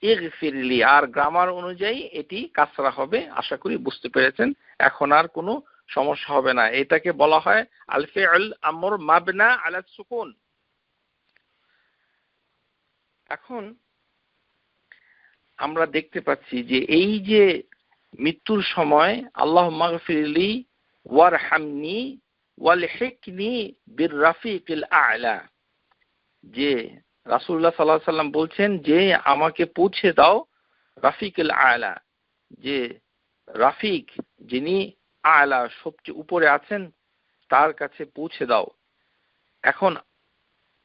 ইগফিরলি। আর গ্রামার অনুযায়ী এটি কাসরা হবে। আশা করি বুঝতে পেরেছেন, এখন আর কোনো সমস্যা হবে না। এটাকে বলা হয় আল ফি'ল আমর মাবনা আলা সুকুন। এখন আমরা দেখতে পাচ্ছি যে এই যে মৃত্যুর সময় আল্লাহুম্মা গফিরলি ওয়ারহামনি ওয়ালহিকনি বিররাফিকিল আ'লা, যে রাসূলুল্লাহ সাল্লাল্লাহু আলাইহি সাল্লাম বলছেন যে আমাকে পৌঁছে দাও রাফিকুল আ'লা, যে রাফিক যিনি আ'লা সবচেয়ে উপরে আছেন তার কাছে পৌঁছে দাও। এখন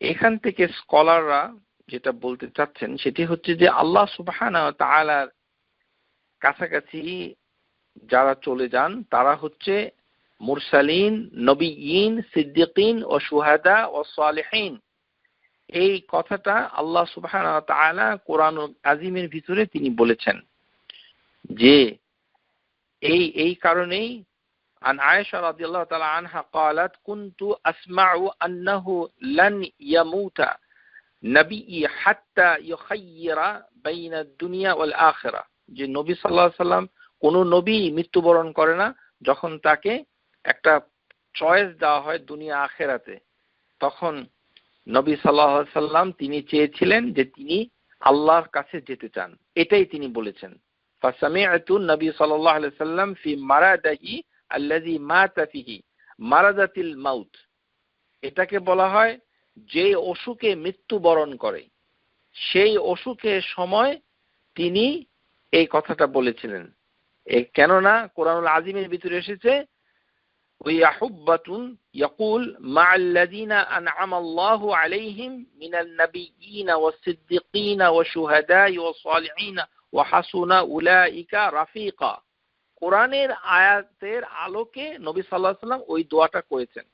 এখান থেকে স্কলাররা যেটা বলতে চাচ্ছেন সেটি হচ্ছে যে আল্লাহ সুবহানাহু ওয়া তাআলার কাছাকাছি যারা চলে যান তারা হচ্ছে মুরসালিন, নবিয়িন, সিদ্দিকিন ও শুহাদা ও সালেহিন। এই কথাটা আল্লাহ সুবহানাহু ওয়া তাআলা কোরআনুল আযীমের ভিতরে তিনি বলেছেন যে এই কারণেই عن عائشة رضي الله تعالى عنها قالت كنت أسمع أنه لن يموت نبي حتى يخير بين الدنيا والآخرة, যে নবী সাল্লাল্লাহু আলাইহি সাল্লাম কোন নবী মৃত্যুবরণ করে না যখন তাকে একটা চয়েস দেওয়া হয় দুনিয়া আখিরাতে। তখন নবী সাল্লাল্লাহু আলাইহি সাল্লাম তিনি চেয়েছিলেন যে তিনি আল্লাহর কাছে যেতে চান, এটাই তিনি বলেছেন। ফাসামি'তু নবী সাল্লাল্লাহু আলাইহি সাল্লাম ফি মারাদাহি আল্লাযী মাতা ফিহি মারাদাতিল মাউত, এটাকে বলা হয় যে অসুখে মৃত্যুবরণ করে সেই অসুখের সময় তিনি এই কথাটা বলেছিলেন। কেননা কোরআনুল আযীমের ভিতরে এসেছে ওয়াহুব্বাতুন ইয়াকুল মা'আল্লাযীনা আন'আমাল্লাহু আলাইহিম মিনান নাবিয়্যিনা ওয়াস-সিদ্দিকিনা ওয়াশ-শুহাদা'i ওয়াস-সালিহিনা ওয়া হাসুনা উলাইকা রাফিকা। কোরআনের আয়াতের আলোকে নবী সাল্লাল্লাহু আলাইহি সাল্লাম ওই দোয়াটা করেছেন।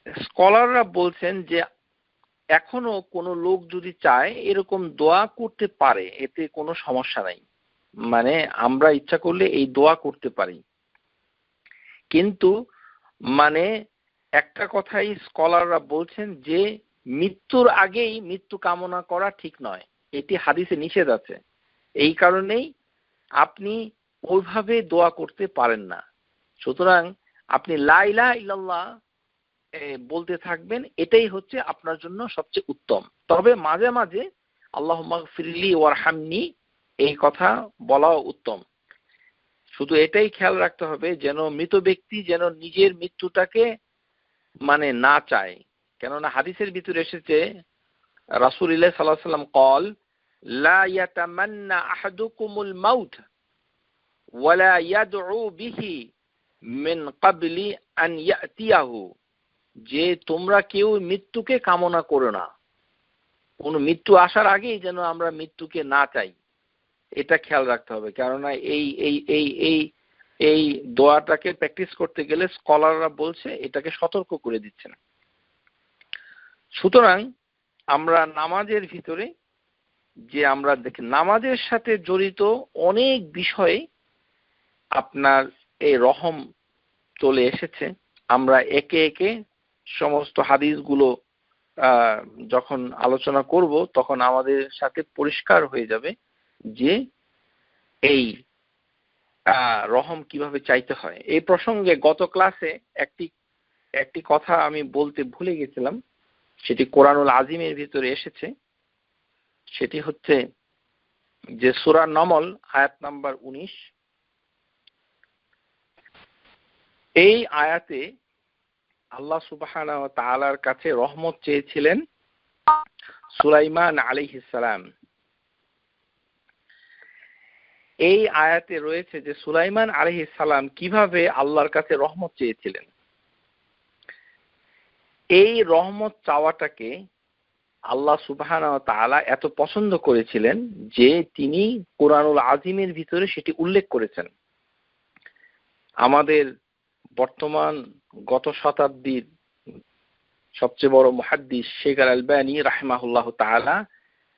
স্কলাররা বলছেন যে এখনো কোনো লোক যদি চায় এরকম দোয়া করতে পারে, এতে কোনো সমস্যা নাই, মানে আমরা ইচ্ছা করলে এই দোয়া করতে পারি। কিন্তু মানে একটা কথাই স্কলাররা বলছেন যে মৃত্যুর আগেই মৃত্যু কামনা করা ঠিক নয়, এটি হাদিসে নিষেধ আছে। এই কারণেই আপনি ওইভাবে দোয়া করতে পারেন না। সুতরাং আপনি লা ইলাহা ইল্লাল্লাহ বলতে থাকবেন, এটাই হচ্ছে আপনার জন্য সবচেয়ে উত্তম। তবে মাঝে মাঝে আল্লাহুম্মা গফিরলি ওয়ারহামনি এই কথা বলাও উত্তম। শুধু এটাই খেয়াল রাখতে হবে যেন মৃত ব্যক্তি যেন নিজের মৃত্যুটাকে মানে না চায়। কেননা হাদিসের ভিতরে এসেছে রাসূলুল্লাহ সাল্লাল্লাহু আলাইহি ওয়াসাল্লাম قال لا يتمنى احدكم الموت ওয়ালা ইয়াদউ বিহি মিন ক্বাবলি আন ইয়াতিয়াহু, যে তোমরা কেউ মৃত্যুকে কামনা করো না, কোন মৃত্যু আসার আগেই যেন আমরা মৃত্যুকে না চাই, এটা খেয়াল রাখতে হবে। কেননা এই এই এই এই এই দোয়াটাকে প্র্যাকটিস করতে গেলে স্কলাররা বলছে এটাকে সতর্ক করে দিচ্ছেন। সুতরাং আমরা নামাজের ভিতরে যে আমরা দেখি নামাজের সাথে জড়িত অনেক বিষয়ে আপনার এই রহম চলে এসেছে। আমরা একে একে সমস্ত হাদিসগুলো যখন আলোচনা করব তখন আমাদের সাথে পরিষ্কার হয়ে যাবে যে এই রহম কিভাবে চাইতে হয়। এই প্রসঙ্গে গত ক্লাসে একটি কথা আমি বলতে ভুলে গেছিলাম, সেটি কোরআনুল আজিমের ভিতরে এসেছে। সেটি হচ্ছে যে সূরা নমল আয়াত নাম্বার 19, এই আয়াতে আল্লাহ সুবহানাহু ওয়া তাআলার কাছে রহমত চেয়েছিলেন সুলাইমান আলাইহিস সালাম। এই আয়াতে রয়েছে যে সুলাইমান আলাইহিস সালাম কিভাবে আল্লাহর কাছে রহমত চেয়েছিলেন। এই রহমত চাওয়াটাকে আল্লাহ সুবহানাহু ওয়া তাআলা এত পছন্দ করেছিলেন যে তিনি কোরআনুল আজিমের ভিতরে সেটি উল্লেখ করেছেন। আমাদের বর্তমান গত শতাব্দীর সবচেয়ে বড় মুহাদ্দিস শেখ আল আলবানী রাহিমাহুল্লাহ তাআলা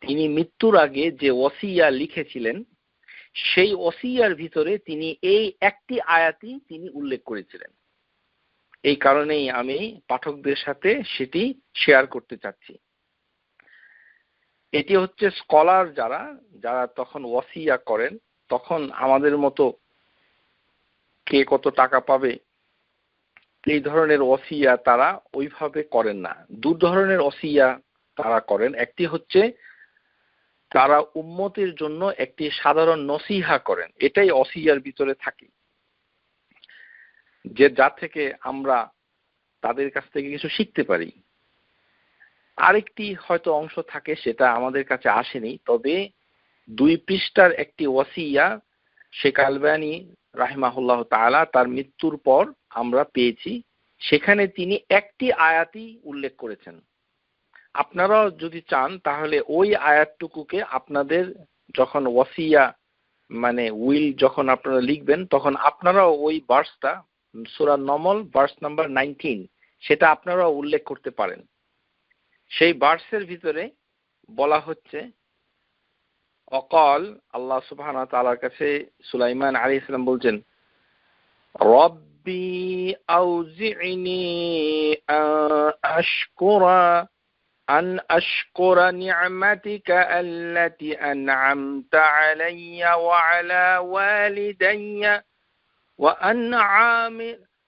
তিনি মৃত্যুর আগে যে ওসিয়া লিখেছিলেন সেই ওসিয়ার ভিতরে তিনি এই একটি আয়াতই তিনি উল্লেখ করেছিলেন। এই কারণেই আমি পাঠকদের সাথে সেটি শেয়ার করতে চাচ্ছি। এটি হচ্ছে স্কলার যারা তখন ওসিয়া করেন, তখন আমাদের মতো কে কত টাকা পাবে এই ধরনের ওসিয়া তারা ওইভাবে করেন না। দু ধরনের ওসিয়া তারা করেন। একটি হচ্ছে তারা উম্মতের জন্য একটি সাধারণ নসিহা করেন, এটাই ওসিয়ার ভিতরে থাকে, যে যা থেকে আমরা তাদের কাছ থেকে কিছু শিখতে পারি। আরেকটি হয়তো অংশ থাকে সেটা আমাদের কাছে আসেনি, তবে 2 পৃষ্ঠার একটি ওসিয়া শেখ আলবানী রাহিমাহুল্লাহ তাআলা তার মৃত্যুর পর আমরা পেয়েছি। সেখানে তিনি একটি আয়াতই উল্লেখ করেছেন। আপনারাও যদি চান তাহলে ওই আয়াতটুকুকে আপনাদের যখন ওসিয়া মানে উইল যখন আপনারা লিখবেন তখন আপনারাও ওই ভার্সটা সূরা নমল ভার্স নাম্বার 19 সেটা আপনারাও উল্লেখ করতে পারেন। সেই ভার্সের ভিতরে বলা হচ্ছে অকাল আল্লাহ সুবহানাহু ওয়া তাআলার কাছে সুলাইমান আলাইহিস সালাম বলছেন, রব্বি আউজি'নি আন আশকুরা নি'মাতিকা আল্লাতী আন'আমতা আলাইয়া ওয়া আলা ওয়ালিদাইয়া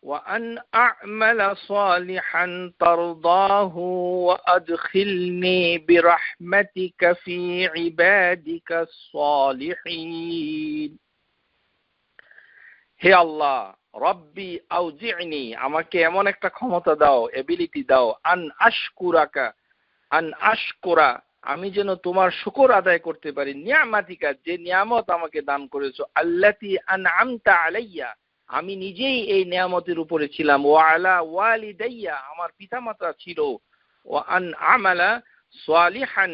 وأن أعمل صالحا ترضاه وأدخلني برحمتك في عبادك الصالحين। হে আল্লাহ, রব্বি আউজি'নি, আমাকে এমন একটা ক্ষমতা দাও, এবিলিটি দাও, আন আশকুরা, আমি যেন তোমার শুকর আদায় করতে পারি, নিয়ামাতিকা, যে নিয়ামত আমাকে দান করেছো, আল্লাতী আন'আমতা আলাইয়া, আমি নিজেই এই নিয়ামতের উপরে ছিলাম, ওয়া আলা ওয়ালিদাইয়া, আমার পিতামাতা ছিল, ওয়া আন আমালা সালিহান,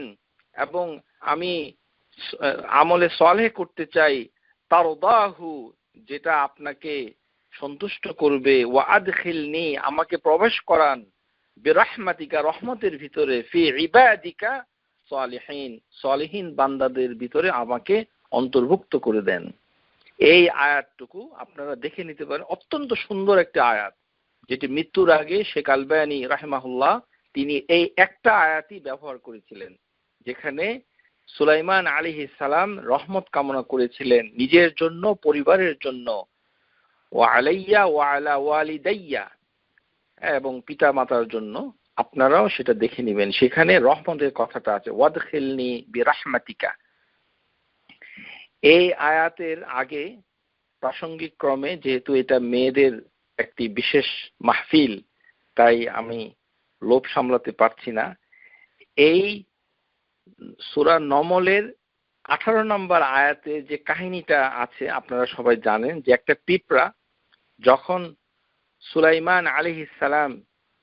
এবং আমি আমলে সালেহ করতে চাই, তারদাহু, যেটা আপনাকে সন্তুষ্ট করবে, ওয়া আদখিলনি, আমাকে প্রবেশ করান, বিরহমাতিকা, রহমতের ভিতরে, ফি ইবাদিকা সালিহিন, সালিহিন বান্দাদের ভিতরে আমাকে অন্তর্ভুক্ত করে দেন। এই আয়াতটুকু আপনারা দেখে নিতে পারেন। অত্যন্ত সুন্দর একটা আয়াত, যেটি মৃত্যুর আগে শেখ আলবানী রাহিমাহুল্লাহ তিনি এই একটা আয়াতই ব্যবহার করেছিলেন, যেখানে সুলাইমান আলাইহিস সালাম রহমত কামনা করেছিলেন নিজের জন্য, পরিবারের জন্য, ওয়া আলাইয়া ওয়া আলা ওয়ালিদাইয়া, এবং পিতা মাতার জন্য। আপনারাও সেটা দেখে নেবেন, সেখানে রহমতের কথাটা আছে, ওয়াদখিলনি বিরাহমাতিকা। এই আয়াতের আগে প্রাসঙ্গিক ক্রমে, যেহেতু এটা মেয়েদের একটি বিশেষ মাহফিল, তাই আমি লোভ সামলাতে পারছি না, এই সূরা নমলের 18 নম্বর আয়াতে যে কাহিনীটা আছে আপনারা সবাই জানেন, যে একটা পিঁপড়া যখন সুলাইমান আলাইহিস সালাম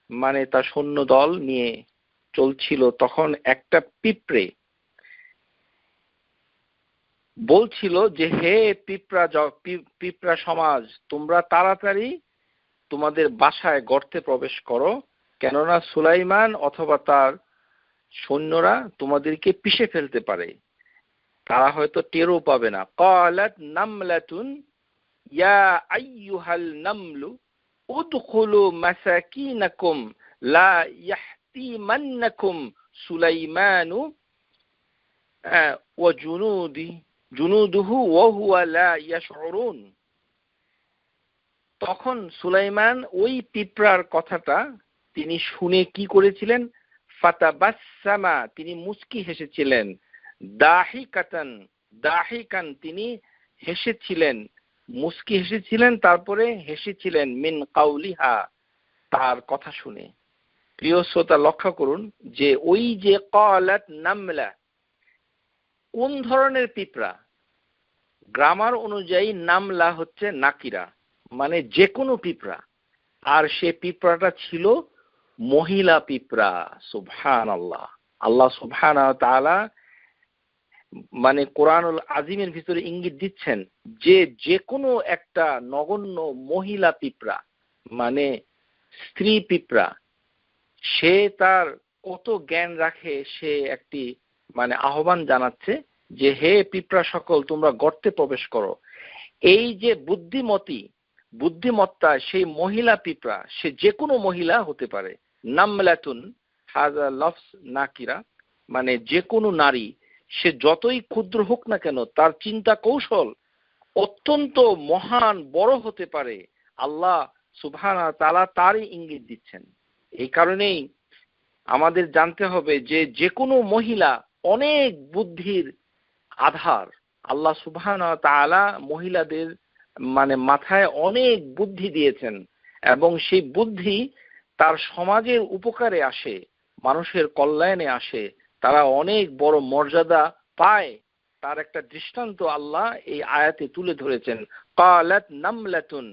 মানে তার সৈন্য দল নিয়ে চলছিল, তখন একটা পিঁপড়ে বলছিল যে হে পিঁপড়া সমাজ, তোমরা তাড়াতাড়ি তোমাদের বাসায় গর্তে প্রবেশ করো, কেননা সুলাইমান অথবা তার সৈন্যরা তোমাদেরকে পিষে ফেলতে পারে, তারা হয়তো টেরও পাবে না। ক্বালাত নামলাতুন ইয়া আইয়ুহাল নামলু উদখুলু মাসাকিনাকুম লা ইয়াহতিমান্নাকুম সুলাইমানু ওয়া জুনুদুহু ওয়া হুয়া লা ইয়াশউরুন। তখন সুলাইমান ওই পিঁপড়ার কথাটা তিনি শুনে কি করেছিলেন? ফাতাবাসসামা, তিনি মুচকি হেসেছিলেন। দাহিকান, তিনি হেসেছিলেন, মুচকি হেসেছিলেন, তারপরে হেসেছিলেন মিন কাউলিহা, তার কথা শুনে। প্রিয় শ্রোতা, লক্ষ্য করুন যে ওই যে ক্বালাত নামলা, কোন ধরনের পিঁপড়া? গ্রামার অনুযায়ী নামলা হচ্ছে নাকিরা, মানে যে কোনো পিঁপড়া, আর সে পিঁপড়াটা ছিল মহিলা পিঁপড়া। সুবহানাল্লাহ। আল্লাহ সুবহানাহু ওয়া তাআলা মানে কোরআনুল আজিমের ভিতরে ইঙ্গিত দিচ্ছেন যে যে কোনো একটা নগণ্য মহিলা পিঁপড়া, মানে স্ত্রী পিঁপড়া, সে তার কত জ্ঞান রাখে, সে একটি মানে আহ্বান জানাচ্ছে যে হে পিঁপড়া সকল, তোমরা গর্তে প্রবেশ করো। এই যে বুদ্ধিমত্তা সেই মহিলা পিঁপড়া, সে যে কোনো মহিলা হতে পারে। নামলাতুন হাযা লফজ নাকিরা, মানে যে কোনো নারী, সে যতই ক্ষুদ্র হোক না কেন, তার চিন্তা কৌশল অত্যন্ত মহান বড় হতে পারে। আল্লাহ সুবহানাহু ওয়া তাআলা তারই ইঙ্গিত দিচ্ছেন। এই কারণেই আমাদের জানতে হবে যে যে কোনো মহিলা অনেক বুদ্ধির আধার। আল্লাহ সুবহানাহু ওয়া তাআলা মহিলাদের মানে মাথায় অনেক বুদ্ধি দিয়েছেন, এবং সেই বুদ্ধি তার সমাজের উপকারে আসে, মানুষের কল্যাণে আসে, তারা অনেক বড় মর্যাদা পায়। তার একটা দৃষ্টান্ত আল্লাহ এই আয়াতে তুলে ধরেছেন। ক্বালাত নামলাতুন,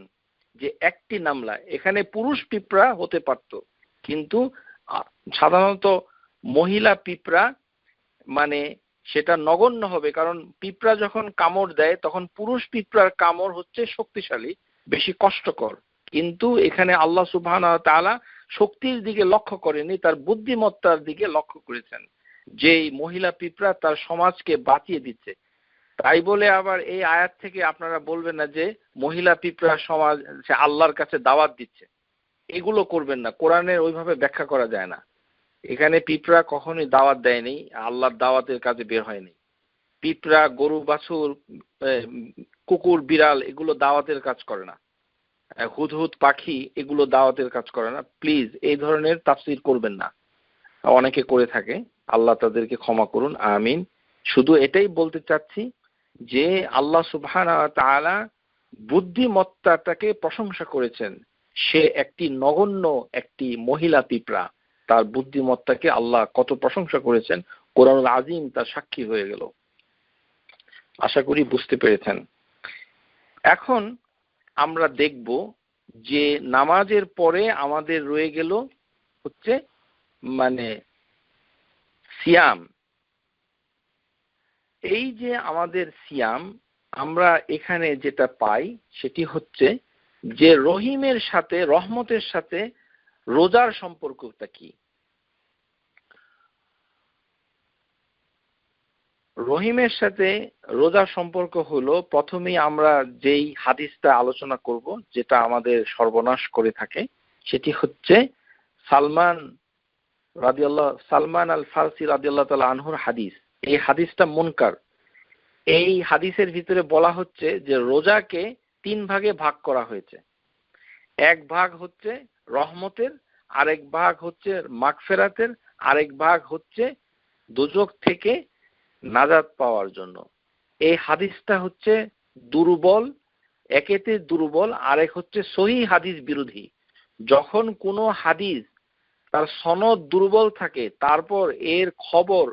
যে একটি নামলা, এখানে পুরুষ পিঁপড়া হতে পারত, কিন্তু সাধারণত মহিলা পিঁপড়া মানে সেটা নগণ্য হবে, কারণ পিঁপড়া যখন কামড় দেয় তখন পুরুষ পিঁপড়ার কামড় হচ্ছে শক্তিশালী, বেশি কষ্টকর। কিন্তু এখানে আল্লাহ সুবহানাহু ওয়া তাআলা শক্তির দিকে লক্ষ্য করেনি, তার বুদ্ধিমত্তার দিকে লক্ষ্য করেছেন, যে মহিলা পিঁপড়া তার সমাজকে বাঁচিয়ে দিচ্ছে। তাই বলে আবার এই আয়াত থেকে আপনারা বলবেন না যে মহিলা পিঁপড়া সমাজ সে আল্লাহর কাছে দাওয়াত দিচ্ছে, এগুলো করবেন না। কোরআনের ওইভাবে ব্যাখ্যা করা যায় না। এখানে পিঁপড়া কখনোই দাওয়াত দেয়নি, আল্লাহর দাওয়াতের কাজে বের হয়নি। পিঁপড়া, গরু বাছুর, কুকুর, বিড়াল, এগুলো দাওয়াতের কাজ করে না। হুদহুদ পাখি, এগুলো দাওয়াতের কাজ করে না। প্লিজ এই ধরনের তাফসীর করবেন না, অনেকে করে থাকে, আল্লাহ তাদেরকে ক্ষমা করুন, আমিন। শুধু এটাই বলতে চাচ্ছি যে আল্লাহ সুবহানাহু ওয়া তাআলা বুদ্ধিমত্তাটাকে প্রশংসা করেছেন। সে একটি নগণ্য একটি মহিলা পিঁপড়া, তার বুদ্ধিমত্তাকে আল্লাহ কত প্রশংসা করেছেন, কোরআনুল আজিম তার সাক্ষী হয়ে গেল। আশা করি বুঝতে পেরেছেন। এখন আমরা দেখব যে নামাজের পরে আমাদের রয়ে গেল হচ্ছে মানে সিয়াম। এই যে আমাদের সিয়াম, আমরা এখানে যেটা পাই সেটি হচ্ছে যে রহিমের সাথে, রহমতের সাথে রোজার সম্পর্কটা কি। রহিমের সাথে রোজার সম্পর্ক হলো, প্রথমেই আমরা যেই হাদিসটা আলোচনা করব, যেটা আমাদের সর্বনাশ করে থাকে, সেটি হচ্ছে সালমান আল ফারসি রাদিয়াল্লাহু তাআলা আনহুর হাদিস। এই হাদিসটা মুনকার। এই হাদিসের ভিতরে বলা হচ্ছে যে রোজাকে 3 ভাগে ভাগ করা হয়েছে। এক ভাগ হচ্ছে রহমতের, আরেক ভাগ হচ্ছে মাগফিরাতের, আরেক ভাগ হচ্ছে দোজখ থেকে নাজাত পাওয়ার জন্য। এই হাদিসটা হচ্ছে দুর্বল, একেতে দুর্বল, আরেক হচ্ছে সহিহ হাদিস বিরোধী। যখন কোনো হাদিস তার সনদ দুর্বল থাকে, তারপর এর খবর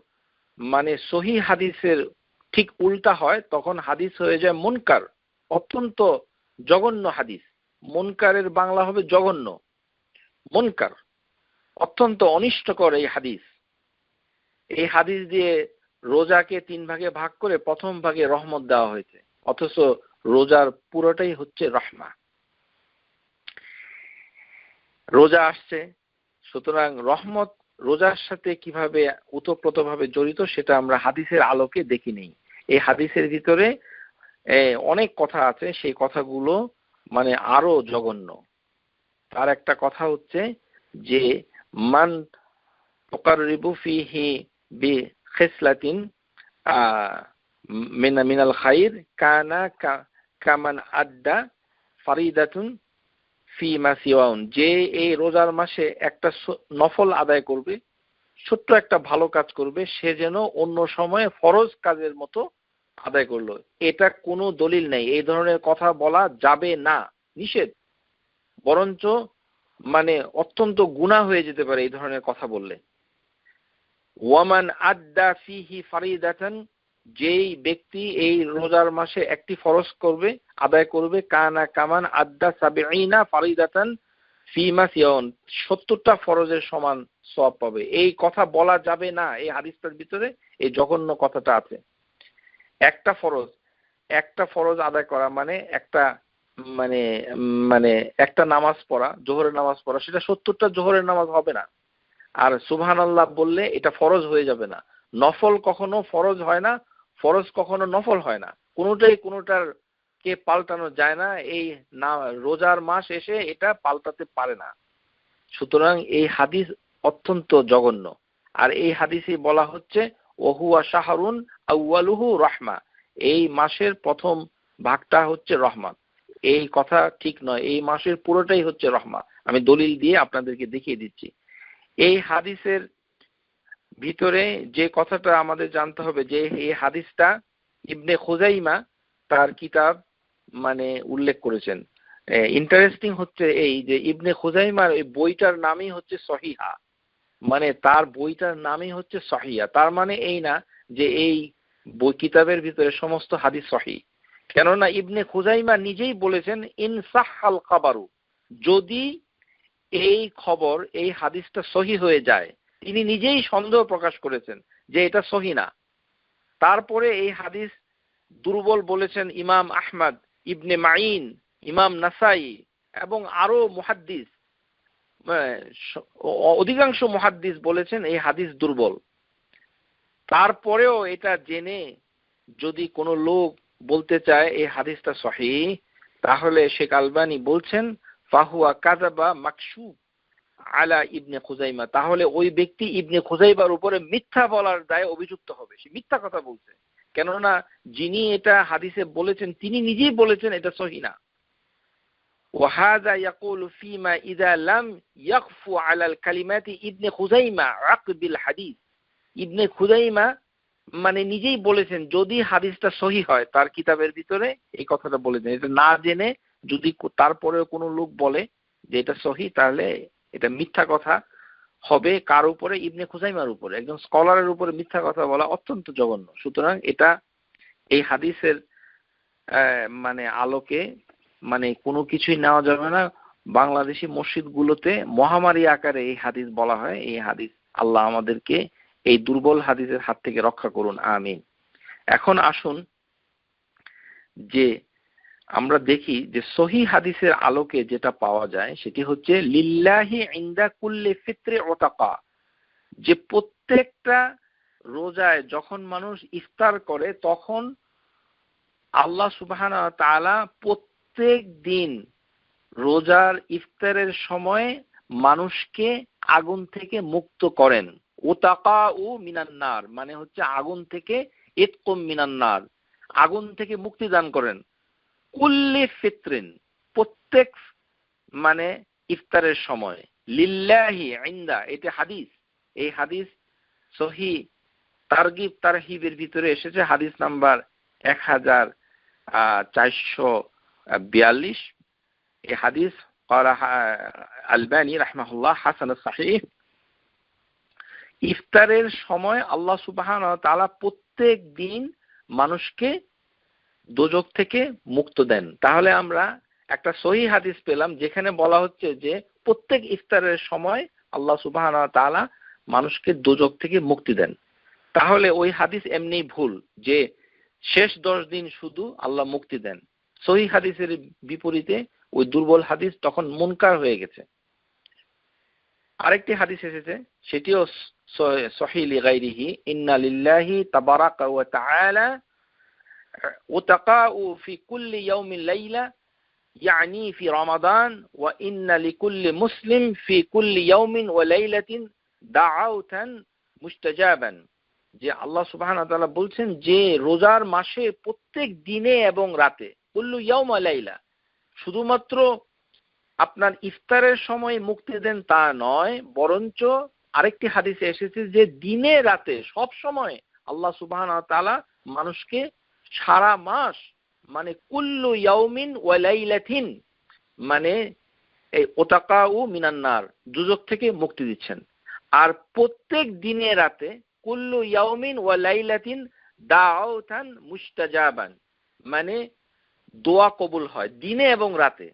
মানে সহিহ হাদিসের ঠিক উল্টা হয় তখন হাদিস হয়ে যায় মুনকার, অত্যন্ত জঘন্য হাদিস। মুনকারের বাংলা হবে জঘন্য, মুনকার, অত্যন্ত অনিষ্টকর এই হাদিস। এই হাদিস দিয়ে রোজাকে 3 ভাগে ভাগ করে প্রথম ভাগে রহমত দেওয়া হয়েছে, অথচ রোজার পুরোটাই হচ্ছে রহমা। রোজা আসছে, সুতরাং রহমত রোজার সাথে কিভাবে ওতপ্রোতভাবে জড়িত সেটা আমরা হাদিসের আলোকে দেখি নেই। এই হাদিসের ভিতরে অনেক কথা আছে, সেই কথাগুলো মানে আরো জঘন্য। তার একটা কথা হচ্ছে যে মান তুকাররিবু ফিহি বিখিসলাতিন মিনাল খাইর কানা কামান আদ্দা ফারিদাতুন ফি মা সিওয়াউন। যে এই রোজার মাসে একটা নফল আদায় করবে, ছোট্ট একটা ভালো কাজ করবে, সে যেন অন্য সময়ে ফরজ কাজের মতো আদায় করলো। এটা কোনো দলিল নেই, এই ধরনের কথা বলা যাবে না, নিষেধ। বরঞ্চ মানে অত্যন্ত গুনাহ হয়ে যেতে পারে এই ধরনের কথা বললে। ওয়ামান আদ্দা ফিহি ফারিদাতান, যেই ব্যক্তি এই রোজার মাসে একটি ফরজ করবে, আদায় করবে, কানা কামান আদ্দা সাবিঈনা ফারিদাতান ফিমা সিয়াউন, 70টা ফরজের সমান সওয়াব পাবে। এই কথা বলা যাবে না, এই হাদিসটার ভিতরে এই জঘন্য কথাটা আছে। একটা ফরজ আদায় করা মানে মানে মানে একটা নামাজ পড়া, জোহরের নামাজ পড়া, সেটা 70টা জোহরের নামাজ হবে না। আর সুবহানাল্লাহ বললে এটা ফরজ হয়ে যাবে না। নফল কখনো ফরজ হয় না, ফরজ কখনো নফল হয় না, কোনোটাই কোনোটার কে পাল্টানো যায় না। এই না রোজার মাস এসে এটা পাল্টাতে পারে না। সুতরাং এই হাদিস অত্যন্ত জঘন্য। আর এই হাদিসে বলা হচ্ছে ওহুয়া শাহরুন আউয়ালুহু রাহমা, এই মাসের প্রথম ভাগটা হচ্ছে রহমত। এই কথা ঠিক নয়, এই মাসের পুরোটাই হচ্ছে রহমা। আমি দলিল দিয়ে আপনাদেরকে দেখিয়ে দিচ্ছি। এই হাদিসের ভিতরে যে কথাটা আমাদের জানতে হবে, যে এই হাদিসটা ইবনে খুজাইমা তার কিতাব মানে উল্লেখ করেছেন। ইন্টারেস্টিং হচ্ছে এই যে ইবনে খুজাইমার এই বইটার নামই হচ্ছে সহিহা, মানে তার বইটার নামই হচ্ছে সহিহা। তার মানে এই না যে এই বই কিতাবের ভিতরে সমস্ত হাদিস সহিহ, কেননা ইবনে খুজাইমা নিজেই বলেছেন ইন সাহহাল খাবারু, যদি এই খবর এই হাদিসটা সহিহ হয়ে যায়, তিনি নিজেই সন্দেহ প্রকাশ করেছেন যে এটা সহিহ না। তারপরে এই হাদিস দুর্বল বলেছেন ইমাম আহমদ, ইবনে মাইন, ইমাম নাসাই এবং আরো মুহাদ্দিস, অধিকাংশ মুহাদ্দিস বলেছেন এই হাদিস দুর্বল। তারপরেও এটা জেনে যদি কোনো লোক বলতে চায় এই হাদিসটা সহিহ, তাহলে শেখ আলবানী বলছেন ফাহুয়া কাযাবা মাকশুব আলা ইবনে খুজাইমা, তাহলে ওই ব্যক্তি ইবনে খুজাইমার উপরে মিথ্যা বলার দায়ে অভিযুক্ত হবে, সে মিথ্যা কথা বলছে। কেননা যিনি এটা হাদিসে বলেছেন তিনি নিজেই বলেছেন এটা সহিহ না। وهذا يقول فيما إذا لم يخفو على الكلمات ابن خزيمة عقب الحديث। ইবনে খুজাইমা মানে নিজেই বলেছেন যদি হাদিসটা সহিহ হয়, তার কিতাবের ভিতরে এই কথাটা বলেছেন। এটা না জেনে যদি তারপরেও কোনো লোক বলে যে এটা সহিহ, তাহলে এটা মিথ্যা কথা হবে। কার উপরে? ইবনে খুজাইমার উপরে, একজন স্কলারের উপরে মিথ্যা কথা বলা অত্যন্ত জঘন্য। সুতরাং এটা এই হাদিসের মানে আলোকে মানে কোনো কিছুই নেওয়া যাবে না। বাংলাদেশি মসজিদগুলোতে মহামারী আকারে এই হাদিস বলা হয়। এই হাদিস, আল্লাহ আমাদেরকে এই দুর্বল হাদিসের হাত থেকে রক্ষা করুন, আমিন। এখন আসুন যে আমরা দেখি যে সহিহ হাদিসের আলোকে যেটা পাওয়া যায় সেটি হচ্ছে লিল্লাহি ইনদা কুল্লি ফিত্রি উতাকা, যে প্রত্যেকটা রোজায় যখন মানুষ ইফতার করে তখন আল্লাহ সুবহানাহু ওয়া তাআলা প্রত্যেক দিন রোজার ইফতারের সময় মানুষকে আগুন থেকে মুক্ত করেন। উতাকা ও মিনান্নার মানে হচ্ছে আগুন থেকে, ইতকুম মিনান্নার আগুন থেকে মুক্তি দান করেন। কুল্লি ফিত্রিন প্রত্যেক মানে ইফতারের সময়, লিল্লাহি ইনদা এটা হাদিস, এই হাদিস সহিহ তারগিব তারহিবের ভিতরে এসেছে, হাদিস নাম্বার 1442। এই হাদিস আলবানী রাহমাহুল্লাহ হাসান সহিহ। ইফতারের সময় আল্লাহ সুবহানাহু ওয়া তাআলা প্রত্যেক দিন মানুষকে দোজখ থেকে মুক্ত দেন। তাহলে আমরা একটা সহিহ হাদিস পেলাম যেখানে বলা হচ্ছে যে প্রত্যেক ইফতারের সময় আল্লাহ সুবহানাহু ওয়া তাআলা মানুষকে দোজখ থেকে মুক্তি দেন। তাহলে ওই হাদিস এমনি ভুল যে শেষ 10 দিন শুধু আল্লাহ মুক্তি দেন। সহিহ হাদিসের বিপরীতে ওই দুর্বল হাদিস তখন মুনকার হয়ে গেছে। আরেকটি হাদিস এসেছে, সেটিও সহিহ লিগাইরিহি, ইন্না লিল্লাহি তাবারাকা ওয়া তাআলা উতাকাউ ফি কুল্লি ইয়াউমিন লাইলা ইয়ানি ফি রমাদান ওয়া ইন্না লিকুল্লি মুসলিম ফি কুল্লি ইয়াউমিন ওয়া লাইলাতিন দাআওতান মুস্তাজাবান। যে আল্লাহ সুবহানাহু ওয়া তাআলা বলছেন যে রোজার মাসে প্রত্যেক দিনে এবং রাতে, কুল্লু ইয়াউম ওয়া লাইলা, শুধুমাত্র আপনার ইফতারের সময় মুক্তি দেন তা নয়, বরঞ্চ আরেকটি হাদিসে এসেছে যে দিনে রাতে সব সময় আল্লাহ সুবহানাহু ওয়া তাআলা মানুষকে সারা মাস, মানে কুল্লু ইয়াউমিন ওয়া লাইলাতিন, মানে এই ওতাকাউ মিনান নার, দুজখ থেকে মুক্তি দিচ্ছেন। আর প্রত্যেক দিনে রাতে কুল্লু ইয়াউমিন ওয়া লাইলাতিন দাআওতান মুস্তাজাবান, মানে দোয়া কবুল হয় দিনে এবং রাতে।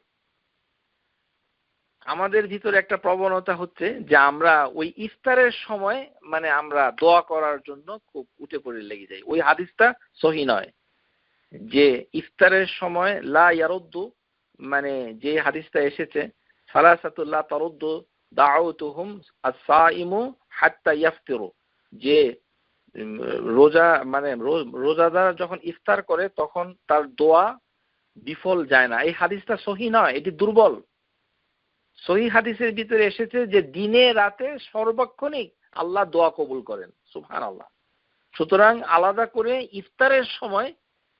আমাদের ভিতরে একটা প্রবণতা হচ্ছে যে আমরা ওই ইফতারের সময় মানে আমরা দোয়া করার জন্য খুব উঠে পড়ে লেগে যাই। ওই হাদিসটা সহিহ নয় যে ইফতারের সময় লা ইয়ারুদ্দু, মানে যে হাদিসটা এসেছে সালাসাতুল লা তারুদ্দু দাউতুহুম আস-সাইমু হাত্তা ইয়াফতিরু, যে রোজা মানে রোজাদার যখন ইফতার করে তখন তার দোয়া বিফল যায় না। এই হাদিসটা সহিহ নয়, এটি দুর্বল। সহিহ হাদিসের ভিতরে এসেছে যে দিনে রাতে সর্বক্ষণিক আল্লাহ দোয়া কবুল করেন। সুবহানাল্লাহ। সুতরাং আলাদা করে ইফতারের সময়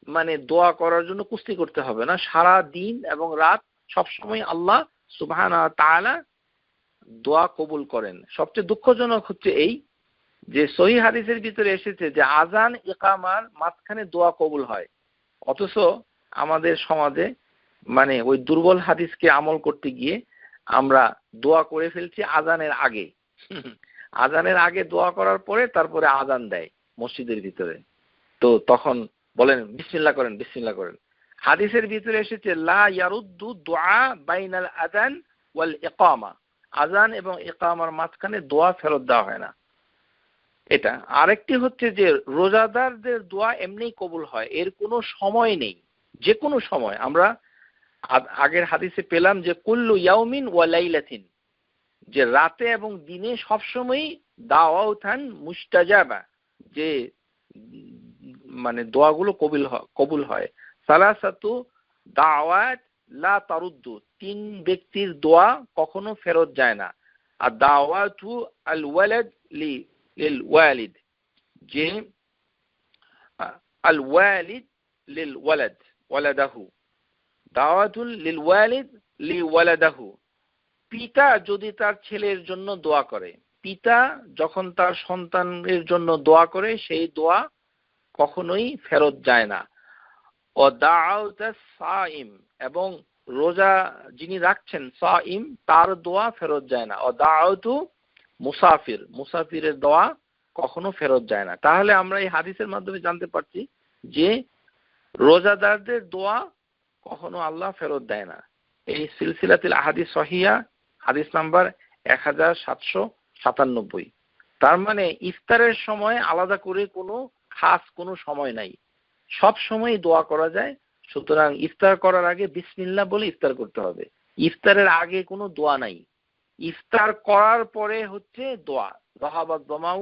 মানে দোয়া করার জন্য কুস্তি করতে হবে না, সারা দিন এবং রাত সব সময় আল্লাহ সুবহানাহু ওয়া তাআলা দোয়া কবুল করেন। সবচেয়ে দুঃখজনক হচ্ছে এই যে সহিহ হাদিসের ভিতরে এসেছে যে আজান ইকামার মাঝখানে দোয়া কবুল হয়, অথচ আমাদের সমাজে মানে ওই দুর্বল হাদিসকে আমল করতে গিয়ে আমরা দোয়া করে ফেলছি আজানের আগে। আজানের আগে দোয়া করার পরে তারপরে আজান দেয় মসজিদের ভিতরে, তো তখন বলেন বিসমিল্লাহ করেন, বিসমিল্লাহ করেন। হাদিসের ভিতরে এসেছে লা ইয়ারুদ্দু দুআ বাইনাল আযান ওয়াল ইকামা, আজান এবং ইকামার মাঝখানে দোয়া ফেরত দেওয়া হয় না। এটা আরেকটি হচ্ছে যে রোজাদারদের দোয়া এমনিই কবুল হয়, এর কোনো সময় নেই, যে কোনো সময়। আমরা আগের হাদিসে পেলাম যে কুল্লু ইয়াউমিন ওয়া লাইলাতিন, যে রাতে এবং দিনে সবসময় দাওয়াতান মুস্তাজাবা, যে মানে দোয়াগুলো কবুল হয়। সালাসাতু দাওয়াত লা তারুদ্দু, 3 ব্যক্তির দোয়া কখনো ফেরত যায় না। আর দাওয়াতু আল ওয়ালাদ লিল ওয়ালিদ, যে আল ওয়ালিদ লিল ওয়ালাদ ওয়ালাদাহু, দাওয়াতুল লিল ওয়ালিদ লি ওয়ালাদাহু, পিতা যদি তার ছেলের জন্য দোয়া করে, পিতা যখন তার সন্তানের জন্য দোয়া করে সেই দোয়া কখনোই ফেরত যায় না। ও দাআউতাস সাইম, এবং রোজা যিনি রাখছেন সাইম তার দোয়া ফেরত যায় না। ও দাআউতু মুসাফির, মুসাফিরের দোয়া কখনো ফেরত যায় না। তাহলে আমরা এই হাদিসের মাধ্যমে জানতে পারছি যে রোজাদারদের দোয়া কখনো আল্লাহ ফেরত দেয় না। এই সিলসিলাতুল আহাদিস সহিহা হাদিস নাম্বার 1797। তার মানে ইফতারের সময় আলাদা করে কোনো খাস কোনো সময় নাই, সব সময় দোয়া করা যায়। সুতরাং ইফতার করার আগে বিসমিল্লাহ বলে ইফতার করতে হবে। ইফতারের আগে কোনো দোয়া নাই, ইফতার করার পরে হচ্ছে দোয়া। যাহাবাদ যামাউ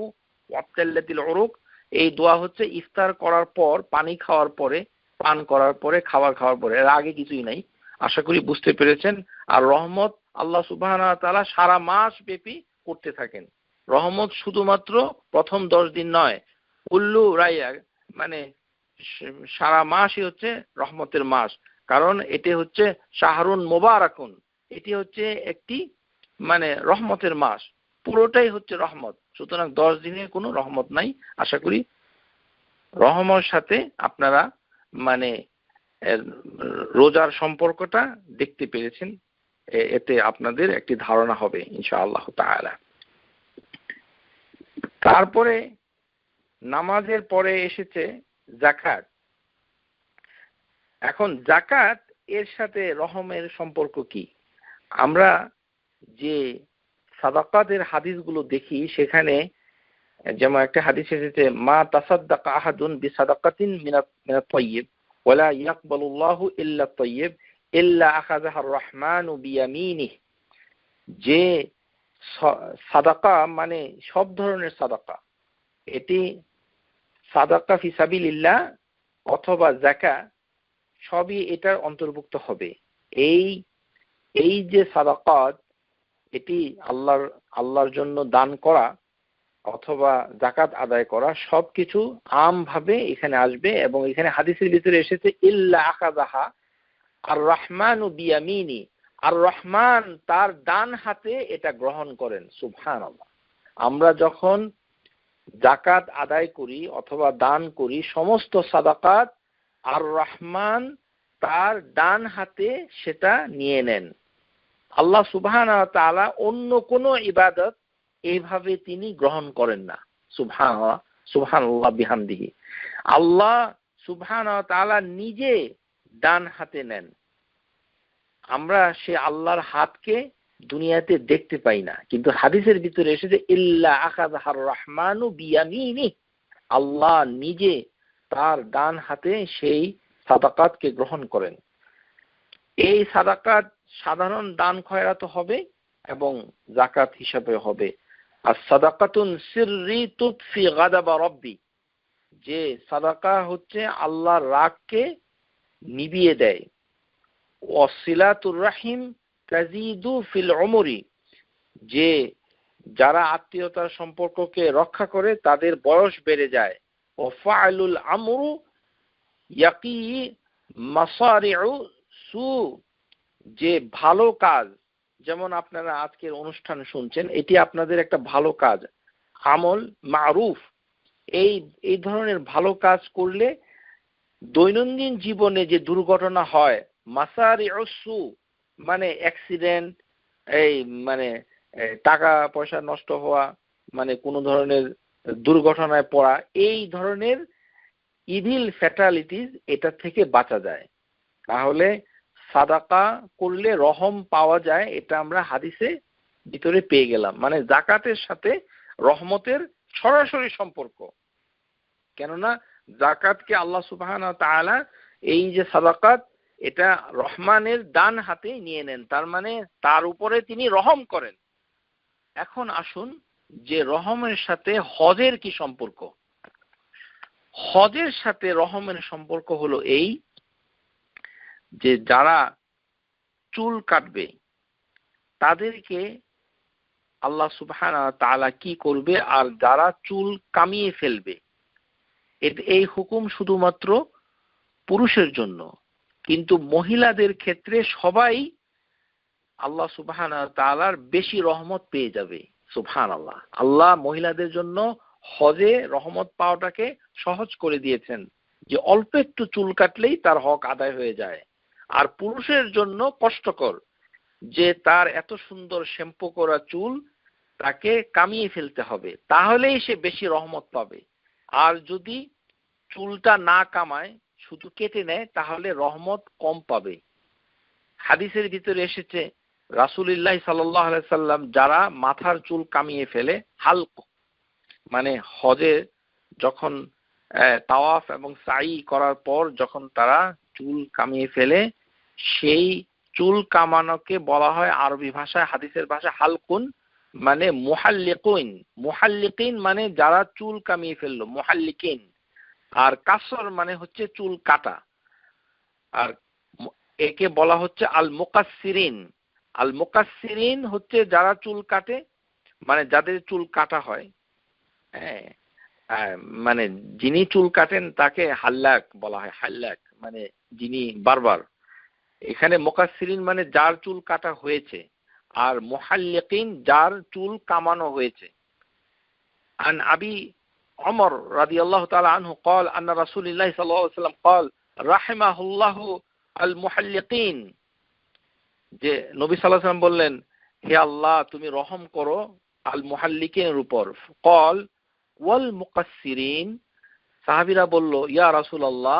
ওয়াবতাল্লাতিল উরুক, এই দোয়া হচ্ছে ইফতার করার পর, পানি খাওয়ার পরে, পান করার পরে, খাবার খাওয়ার পরে, এর আগে কিছুই নাই। আশা করি বুঝতে পেরেছেন। আর রহমত আল্লাহ সুবহানাহু ওয়া তাআলা সারা মাস ব্যাপী করতে থাকেন। রহমত শুধুমাত্র প্রথম 10 দিন নয়, কুল্লু রাইয়া, মানে সারা মাসই হচ্ছে রহমতের মাস। কারণ এটি হচ্ছে শাহরুন মুবারাকুন, এটি হচ্ছে একটি মানে রহমতের মাস, পুরোটাই হচ্ছে রহমত। সুতরাং 10 দিনের কোনো রহমত নাই। আশা করি রহমতের সাথে আপনারা মানে রোজার সম্পর্কটা দেখতে পেরেছেন, এতে আপনাদের একটি ধারণা হবে ইনশাআল্লাহ তাআলা। তারপরে নামাজের পরে এসেছে যাকাত। এখন যাকাত এর সাথে রহমের সম্পর্ক কি? আমরা যে সাদাকাতের হাদিসগুলো দেখি সেখানে যেমন একটা হাদিস এসেছে, মা তাসাদ্দাকা আহাদুন বিসাদাকাতিন মিনাত তাইয়্যিব ওয়ালা ইয়াকবালুল্লাহু ইল্লা তাইয়্যিব ইল্লা আখাযাহা আর-রাহমানু বিয়ামিনিহি। যে সাদাকা মানে সব ধরনের সাদাকা, এটি সাদাকা ফি সাবিলিল্লাহ অথবা যাকাত সবই এটার অন্তর্ভুক্ত হবে। এই যে সাদাকাত, এটি আল্লাহর জন্য দান করা অথবা যাকাত আদায় করা সবকিছু আমভাবে এখানে আসবে। এবং এখানে হাদিসের ভিতরে এসেছে ইল্লা আখাযাহা আর-রাহমানু বিয়ামিনি, আর রহমান তার ডান হাতে এটা গ্রহণ করেন। সুবহানাল্লাহ। আমরা যখন যাকাত আদায় করি অথবা দান করি, সমস্ত সাদাকাত আর রহমান তার ডান হাতে সেটা নিয়ে নেন। আল্লাহ সুবহানাহু ওয়া তাআলা অন্য কোনো ইবাদত এইভাবে তিনি গ্রহণ করেন না। সুবহানাল্লাহ, সুবহানাল্লাহ বিহামদিহি। আল্লাহ সুবহানাহু ওয়া তাআলা নিজে ডান হাতে নেন। আমরা সে আল্লাহর হাতকে দুনিয়াতে দেখতে পাই না, কিন্তু হাদিসের ভিতরে এসেছে ইল্লা আখাযাহার রহমানু বিয়ামিনি, আল্লাহ নিজে তার ডান হাতে সেই সাদাকাতকে গ্রহণ করেন। এই সাদাকাত সাধারণ দান খয়রাত হবে এবং যাকাত হিসাবে হবে। আর সাদাকাতুন সিররি তুতফি গাদাবা রব্বি, যে সাদাকা হচ্ছে আল্লাহর রাগকে নিভিয়ে দেয়। ওয়াসিলাতুর রাহিম তাজিদু ফিল উমরি, যে যারা আত্মীয়তার সম্পর্ককে রক্ষা করে তাদের বয়স বেড়ে যায়। ও ফাআলুল আমরু ইয়াকি মাসারিউ সু, যে ভালো কাজ, যেমন আপনারা আজকের অনুষ্ঠান শুনছেন, এটি আপনাদের একটা ভালো কাজ, আমল মারুফ। এই ধরনের ভালো কাজ করলে দৈনন্দিন জীবনে যে দুর্ঘটনা হয়, মাসারিউ সু মানে অ্যাক্সিডেন্ট, এই মানে টাকা পয়সা নষ্ট হওয়া, মানে কোনো ধরনের দুর্ঘটনায় পড়া, এই ধরনের ইভিল ফ্যাটালিটিস এটা থেকে বাঁচা যায়। তাহলে সাদাকা করলে রহম পাওয়া যায়, এটা আমরা হাদিসে ভিতরে পেয়ে গেলাম। মানে যাকাতের সাথে রহমতের সরাসরি সম্পর্ক। কেননা যাকাতকে আল্লাহ সুবহানাহু ওয়া তাআলা এই যে সাদাকাত, এটা রহমানের ডান হাতে নিয়ে নেন, তার মানে তার উপরে তিনি রহম করেন। এখন আসুন যে রহমের সাথে হজের কি সম্পর্ক। হজের সাথে রহমের সম্পর্ক হলো এই যে যারা চুল কাটবে তাদেরকে আল্লাহ সুবহানাহু ওয়া তাআলা কি করবে, আর যারা চুল কামিয়ে ফেলবে, এই হুকুম শুধুমাত্র পুরুষের জন্য, কিন্তু মহিলাদের ক্ষেত্রে সবাই আল্লাহ সুবহানাহু ওয়া তাআলার বেশি রহমত পেয়ে যাবে। সুবহানাল্লাহ। আল্লাহ মহিলাদের জন্য হজে রহমত পাওয়াটাকে সহজ করে দিয়েছেন, যে অল্প একটু চুল কাটলেই তার হক আদায় হয়ে যায়। আর পুরুষের জন্য কষ্টকর, যে তার এত সুন্দর শ্যাম্পু করা চুল তাকে কামিয়ে ফেলতে হবে, তাহলেই সে বেশি রহমত পাবে। আর যদি চুলটা না কামায়, শুধু কেটে নেয়, তাহলে রহমত কম পাবে। হাদিসের ভিতরে এসেছে রাসূলুল্লাহ সাল্লাল্লাহু আলাইহি সাল্লাম যারা মাথার চুল কামিয়ে ফেলে, হালক মানে হজে যখন তাওয়াফ এবং সাই করার পর যখন তারা চুল কামিয়ে ফেলে, সেই চুল কামানোকে বলা হয় আরবি ভাষায়, হাদিসের ভাষায় হালকুন, মানে মুহাল্লিকুন। মুহাল্লিকিন মানে যারা চুল কামিয়ে ফেললো, মুহাল্লিকিন। আর কাসর মানে হচ্ছে চুল কাটা। আর একে বলা হচ্ছে আল মুকাসসিরিন। আল মুকাসসিরিন হচ্ছে যারা চুল কাটে, মানে যাদের চুল কাটা হয়। হ্যাঁ, মানে যিনি চুল কাটেন তাকে হাল্লাক বলা হয়। হাল্লাক মানে যিনি বারবার। এখানে মুকাসসিরিন মানে যার চুল কাটা হয়েছে, আর মুহাল্লিকিন যার চুল কামানো হয়েছে। আন আবি عمر رضي الله تعالى عنه قال أن رسول الله صلى الله عليه وسلم قال رحمه الله المحلقين, যে নবী সাল্লাল্লাহু আলাইহি ওয়াসাল্লাম বললেন, হে আল্লাহ তুমি রহম করো আল মুহাল্লিকিনের উপর। قال ওয়াল মুকাসসিরিন, সাহাবীরা বলল, ইয়া রাসূলুল্লাহ,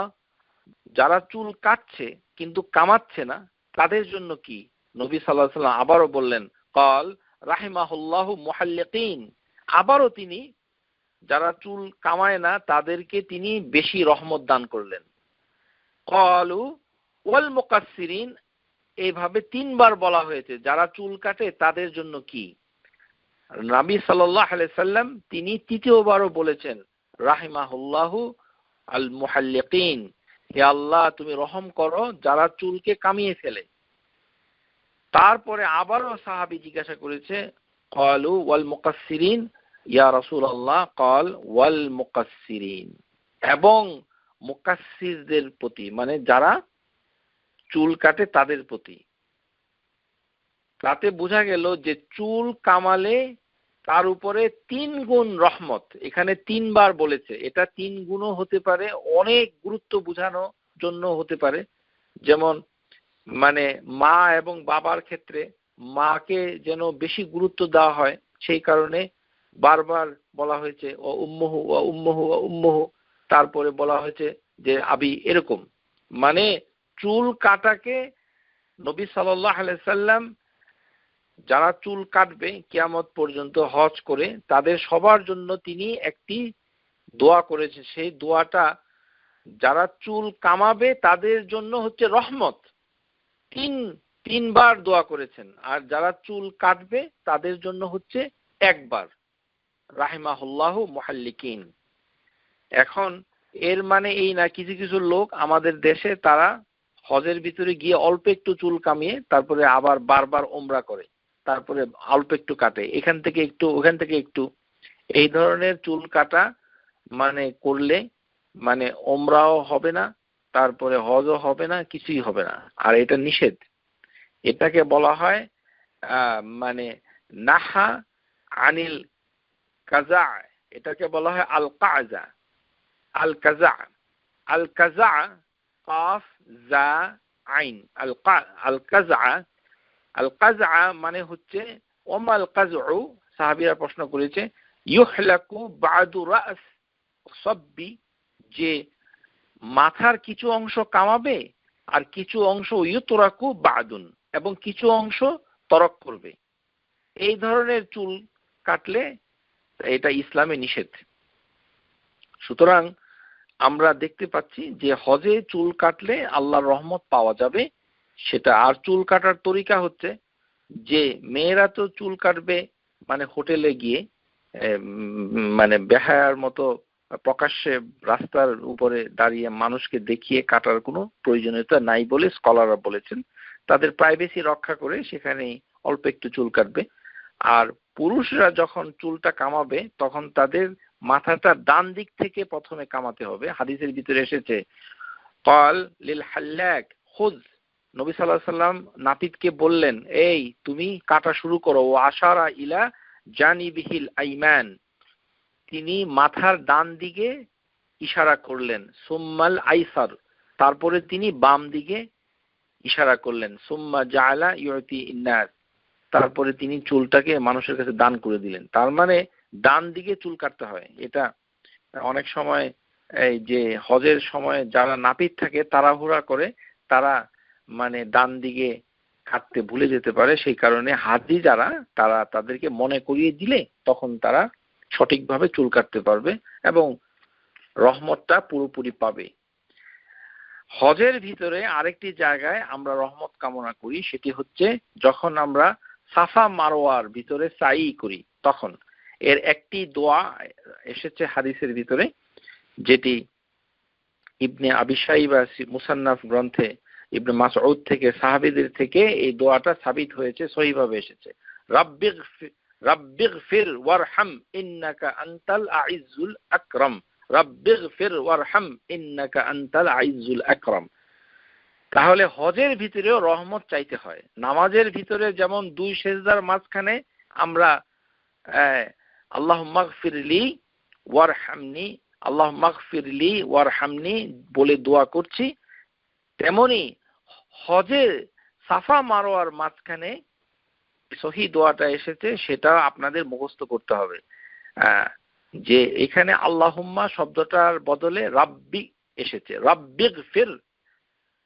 যারা চুল কাটছে কিন্তু কামাচ্ছে না তাদের জন্য কি? নবী সাল্লাল্লাহু আলাইহি ওয়াসাল্লাম আবারও বললেন, ক্বাল রাহিমাহুল্লাহু মুহাল্লিকিন, আবারও তিনি যারা চুল কামায় না তাদেরকে তিনি বেশি রহমত দান করলেন। ক্বালু ওয়াল মুকাসসিরিন, এইভাবে তিনবার বলা হয়েছে যারা চুল কাটে তাদের জন্য কি? নবী সাল্লাল্লাহু আলাইহি সাল্লাম তিনি তৃতীয়বারও বলেছেন, রাহিমাহুল্লাহু আল মুহাল্লিকিন, হে আল্লাহ তুমি রহম করো যারা চুলকে কামিয়ে ফেলে। তারপরে আবারও সাহাবী জিজ্ঞাসা করেছে, ক্বালু ওয়াল মুকাসসিরিন ইয়া রাসূলুল্লাহ, ক্বাল ওয়াল মুকাসসিরিন, এবং মুকাসসিরদের প্রতি, মানে যারা চুল কাটে তাদের প্রতি। তাতে বোঝা গেল যে চুল কামালে তার উপরে 3 গুণ রহমত। এখানে 3 বার বলেছে, এটা 3 গুণও হতে পারে, অনেক গুরুত্ব বোঝানোর জন্য হতে পারে। যেমন মানে মা এবং বাবার ক্ষেত্রে মাকে যেন বেশি গুরুত্ব দেওয়া হয়, সেই কারণে বারবার বলা হয়েছে ও উম্মুহু ও উম্মুহু ও উম্মুহু, তারপরে বলা হয়েছে যে আবি, এরকম। মানে চুল কাটাকে নবী সাল্লাল্লাহু আলাইহি সাল্লাম যারা চুল কাটবে কিয়ামত পর্যন্ত হজ করে তাদের সবার জন্য তিনি একটি দোয়া করেছেন। সেই দোয়াটা যারা চুল কামাবে তাদের জন্য হচ্ছে রহমত, তিনবার দোয়া করেছেন, আর যারা চুল কাটবে তাদের জন্য হচ্ছে একবার, রাহিমাহুল্লাহু মুহাল্লিকিন। এখন এর মানে এই না, কিছু কিছু লোক আমাদের দেশে তারা হজের ভিতরে গিয়ে অল্প একটু চুল কামিয়ে তারপরে আবার বারবার ওমরা করে, তারপরে অল্প একটু কাটে, এখান থেকে একটু ওখান থেকে একটু, এই ধরনের চুল কাটা মানে করলে মানে ওমরাও হবে না, তারপরে হজও হবে না, কিছুই হবে না, আর এটা নিষেধ। এটাকে বলা হয় মানে নাহা আনিল কাজা, এটাকে বলা হয় আল কাজা। আল কাজা, আল কাজা, কাফ জা আইন, আল কাজা। আল কাজা মানে হচ্ছে, ওমাল কাজউ, সাহাবীরা প্রশ্ন করেছে, ইউহলাকু বাদু রাস সাব্বি, যে মাথার কিছু অংশ কামাবে আর কিছু অংশ ইউতরাকু বাদুন, এবং কিছু অংশ তরক করবে। এই ধরনের চুল কাটলে এটা ইসলামে নিষেধ। সুতরাং আমরা দেখতে পাচ্ছি যে হজে চুল কাটলে আল্লাহর রহমত পাওয়া যাবে সেটা। আর চুল কাটার তরিকা হচ্ছে যে মেয়েরা তো চুল কাটবে মানে হোটেলে গিয়ে মানে বেহায়ার মতো প্রকাশ্যে রাস্তার উপরে দাঁড়িয়ে মানুষকে দেখিয়ে কাটার কোনো প্রয়োজনীয়তা নাই বলে স্কলাররা বলেছেন। তাদের প্রাইভেসি রক্ষা করে সেখানে অল্প একটু চুল কাটবে। আর পুরুষরা যখন চুলটা কামাবে তখন তাদের মাথাটা ডান দিক থেকে প্রথমে কামাতে হবে। হাদিসের ভিতরে এসেছে, ক্বাল লিল হাল্লাক খুয, নবী সাল্লাল্লাহু আলাইহি সাল্লাম নাপিতকে বললেন, এই তুমি কাটা শুরু করো। ও আশারা ইলা জানিবিহিল আইমান, তিনি মাথার ডান দিকে ইশারা করলেন। সুম্মাল আইসার, তারপরে তিনি বাম দিকে ইশারা করলেন। সুম্মা জাআলা ইউতি ইন্নাস, তারপরে তিনি চুলটাকে মানুষের কাছে দান করে দিলেন। তার মানে ডান দিকে চুল কাটতে হয়। এটা অনেক সময় এই যে হজের সময় যারা নাপিত থাকে তাড়াহুড়া করে, তারা মানে ডান দিকে কাটতে ভুলে যেতে পারে, সেই কারণে হাজি যারা তারা তাদেরকে মনে করিয়ে দিলে তখন তারা সঠিকভাবে চুল কাটতে পারবে এবং রহমতটা পুরোপুরি পাবে। হজের ভিতরে আরেকটি জায়গায় আমরা রহমত কামনা করি, সেটি হচ্ছে যখন আমরা সাফা মারওয়ার ভিতরে সাই করি তখন। এর একটি দোয়া এসেছে হাদিসের ভিতরে, যেটি ইবনে আবি শাইবা মুসান্নাফ গ্রন্থে ইবনে মাসউদ থেকে সাহাবীদের থেকে এই দোয়াটা সাবিত হয়েছে, সহিভাবে এসেছে। রাব্বিগফির ওয়ারহাম ইন্নাকা আনতাল আইজ্জুল আকরাম, রাব্বিগফির ওয়ারহাম ইন্নাকা আনতাল আইজ্জুল আকরাম। তাহলে হজের ভিতরেও রহমত চাইতে হয়। নামাজের ভিতরে যেমন 2 সেজদার মাঝখানে আমরা আল্লাহুম্মা গফিরলি ওয়ারহামনি, আল্লাহুম্মা গফিরলি ওয়ারহামনি বলে দোয়া করছি, তেমনি হজে সাফা মারওয়ার মাঝখানে সহি দোয়াটা এসেছে, সেটা আপনাদের মুখস্থ করতে হবে। যে এখানে আল্লাহুম্মা শব্দটার বদলে রাব্বি এসেছে, রাব্বিগফির।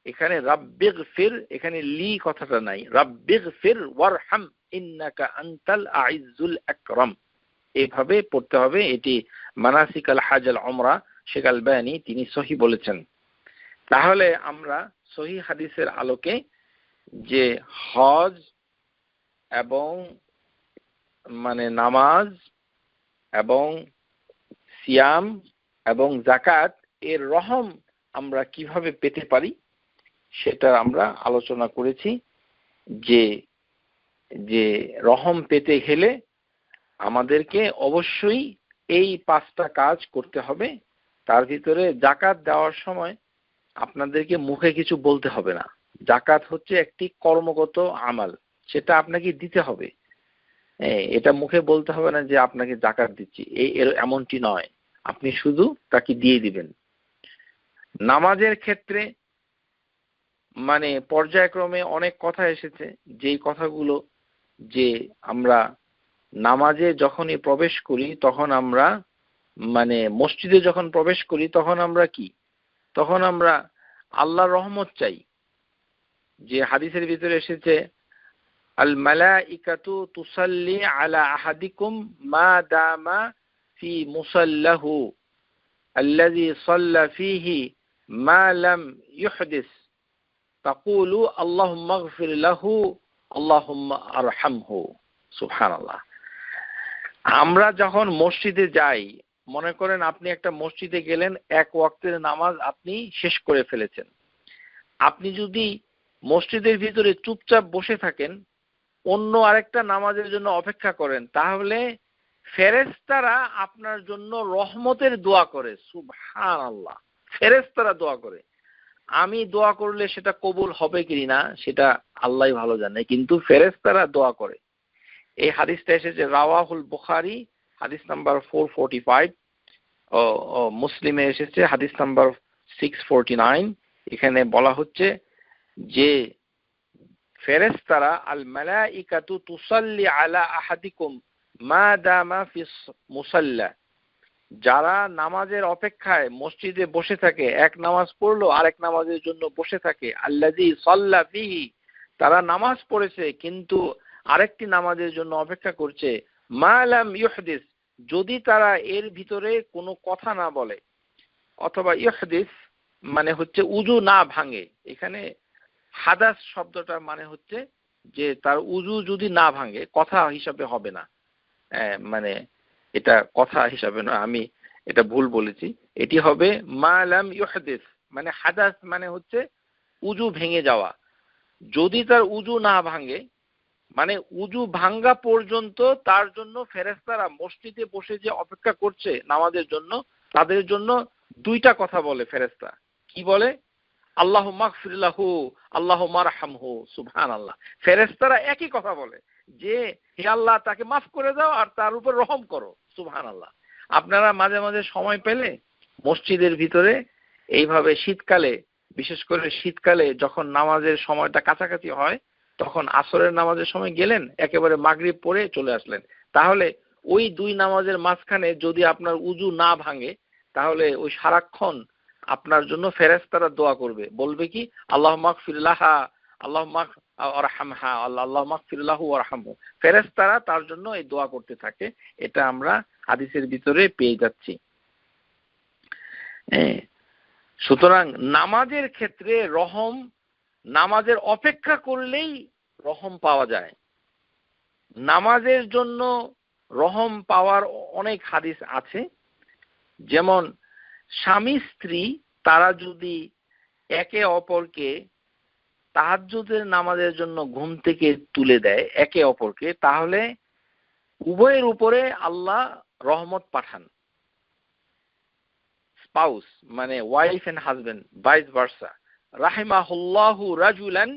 এখানে রাব্বিগফির, এখানে লি কথাটা নাই, রাব্বিগফির ওয়ারহাম ইন্নাকা আনতাল আইজ্জুল আকরাম, এইভাবে পড়তে হবে। এটি মানাসিকাল হাজ আল উমরা শেখ আলবানী তিনি সহি বলেছেন। তাহলে আমরা সহি হাদিসের আলোকে যে হজ এবং নামাজ এবং সিয়াম এবং যাকাত এর রহম আমরা কিভাবে পেতে পারি সেটা আমরা আলোচনা করেছি। যে যে রহম পেতে গেলে আমাদেরকে অবশ্যই এই 5টা কাজ করতে হবে। তার ভিতরে যাকাত দেওয়ার সময় আপনাদেরকে মুখে কিছু বলতে হবে না। যাকাত হচ্ছে একটি কর্মগত আমাল, সেটা আপনাকে দিতে হবে। এটা মুখে বলতে হবে না যে আপনাকে যাকাত দিচ্ছি, এমনটি নয়, আপনি শুধু তাকে দিয়ে দিবেন। নামাজের ক্ষেত্রে পর্যায়ক্রমে অনেক কথা এসেছে, যেই কথাগুলো যে আমরা নামাজে যখনই প্রবেশ করি তখন আমরা মসজিদে যখন প্রবেশ করি তখন আমরা কি, তখন আমরা আল্লাহর রহমত চাই। যে হাদিসের ভিতরে এসেছে আল মালাইকাতু তুসাল্লি আলা আহাদিকুম মা দামা ফি মুসাল্লাহু আল্লাযী সাল্লা ফীহি মা লাম ইউহদিস তাকুলু আল্লাহুম্মা ইগফির লাহু আল্লাহুম্মা আরহামহু। সুবহানাল্লাহ। আমরা যখন মসজিদে যাই, মনে করেন আপনি একটা মসজিদে গেলেন, এক ওয়াক্তের নামাজ আপনি শেষ করে ফেলেছেন। আপনি যদি মসজিদের ভিতরে চুপচাপ বসে থাকেন, অন্য আরেকটা নামাজের জন্য অপেক্ষা করেন, তাহলে ফেরেশতারা আপনার জন্য রহমতের দোয়া করে। সুবহানাল্লাহ, ফেরেশতারা দোয়া করে। আমি দোয়া করলে সেটা কবুল হবে কিনা সেটা আল্লাহই ভালো জানে, কিন্তু ফেরেশতারা দোয়া করে। এই হাদিসটা এসেছে রাওয়াহুল বুখারী হাদিস নাম্বার 445, ও মুসলিমে এসেছে হাদিস নাম্বার 649। এখানে বলা হচ্ছে যে ফেরেশতারা আল মালাইকাতু তুসাল্লি আলা আহাদিকুম মা দামা ফিস মুসাল্লা, যারা নামাজের অপেক্ষায় মসজিদে বসে থাকে, এক নামাজ পড়লো আরেক নামাজের জন্য বসে থাকে, আল্লাযী সাল্লা ফীহি, তারা নামাজ পড়েছে কিন্তু আরেকটি নামাজের জন্য অপেক্ষা করছে, মা লাম ইউহদিস, যদি তারা এর ভিতরে কোনো কথা না বলে, অথবা ইউহদিস হচ্ছে উযু না ভাঙে। এখানে হাদাস শব্দটা হচ্ছে যে তার উযু যদি না ভাঙে, কথা হিসাবে হবে না। এটা কথা হিসাবে নয়, আমি এটা ভুল বলেছি। এটি হবে মা লাম ইউহদিস, হাদাস হচ্ছে উযু ভেঙে যাওয়া। যদি তার উযু না ভাঙে, উযু ভাঙ্গা পর্যন্ত তার জন্য ফেরেশতারা মসজিদে বসে যে অপেক্ষা করছে নামাজের জন্য, তাদের জন্য 2টা কথা বলে ফেরেশতা। কি বলে? আল্লাহুম্মা ইগফির লাহু আল্লাহুম্মা আরহামহু। সুবহানাল্লাহ। ফেরেশতারা একই কথা বলে যে হে আল্লাহ তাকে মাফ করে দাও আর তার উপর রহম করো। সুবহানাল্লাহ। আপনারা মাঝে মাঝে সময় পেলে মসজিদের ভিতরে এইভাবে শীতকালে, বিশেষ করে শীতকালে যখন নামাজের সময়টা কাছাকাছি হয়, তখন আসরের নামাজের সময় গেলেন, একেবারে মাগরিব পড়ে চলে আসলেন, তাহলে ওই 2 নামাজের মাঝখানে যদি আপনার উযু না ভাঙে, তাহলে ওই সারাক্ষণ আপনার জন্য ফেরেশতারা দোয়া করবে, বলবে কি আল্লাহুম্মা ইগফির লাহা আল্লাহুম্মা আরহামহা আল্লাহুম্মা ইগফির লাহু ওয়ারহামহু। ফেরেশতারা তার জন্য এই দোয়া করতে থাকে। এটা আমরা হাদিসের ভিতরে পেয়ে যাচ্ছি। সুতরাং নামাজের ক্ষেত্রে রহম, নামাজের অপেক্ষা করলেই রহম পাওয়া যায়। নামাজের জন্য রহম পাওয়ার অনেক হাদিস আছে। যেমন স্বামী স্ত্রী তারা যদি একে অপরকে তাহাজ্জুদের নামাজের জন্য ঘুম থেকে তুলে দেয় একে অপরকে, তাহলে উভয়ের উপরে আল্লাহ রহমত পাঠান। Spouse wife and husband, vice versa. রাহিমাহুল্লাহু রাজুলান,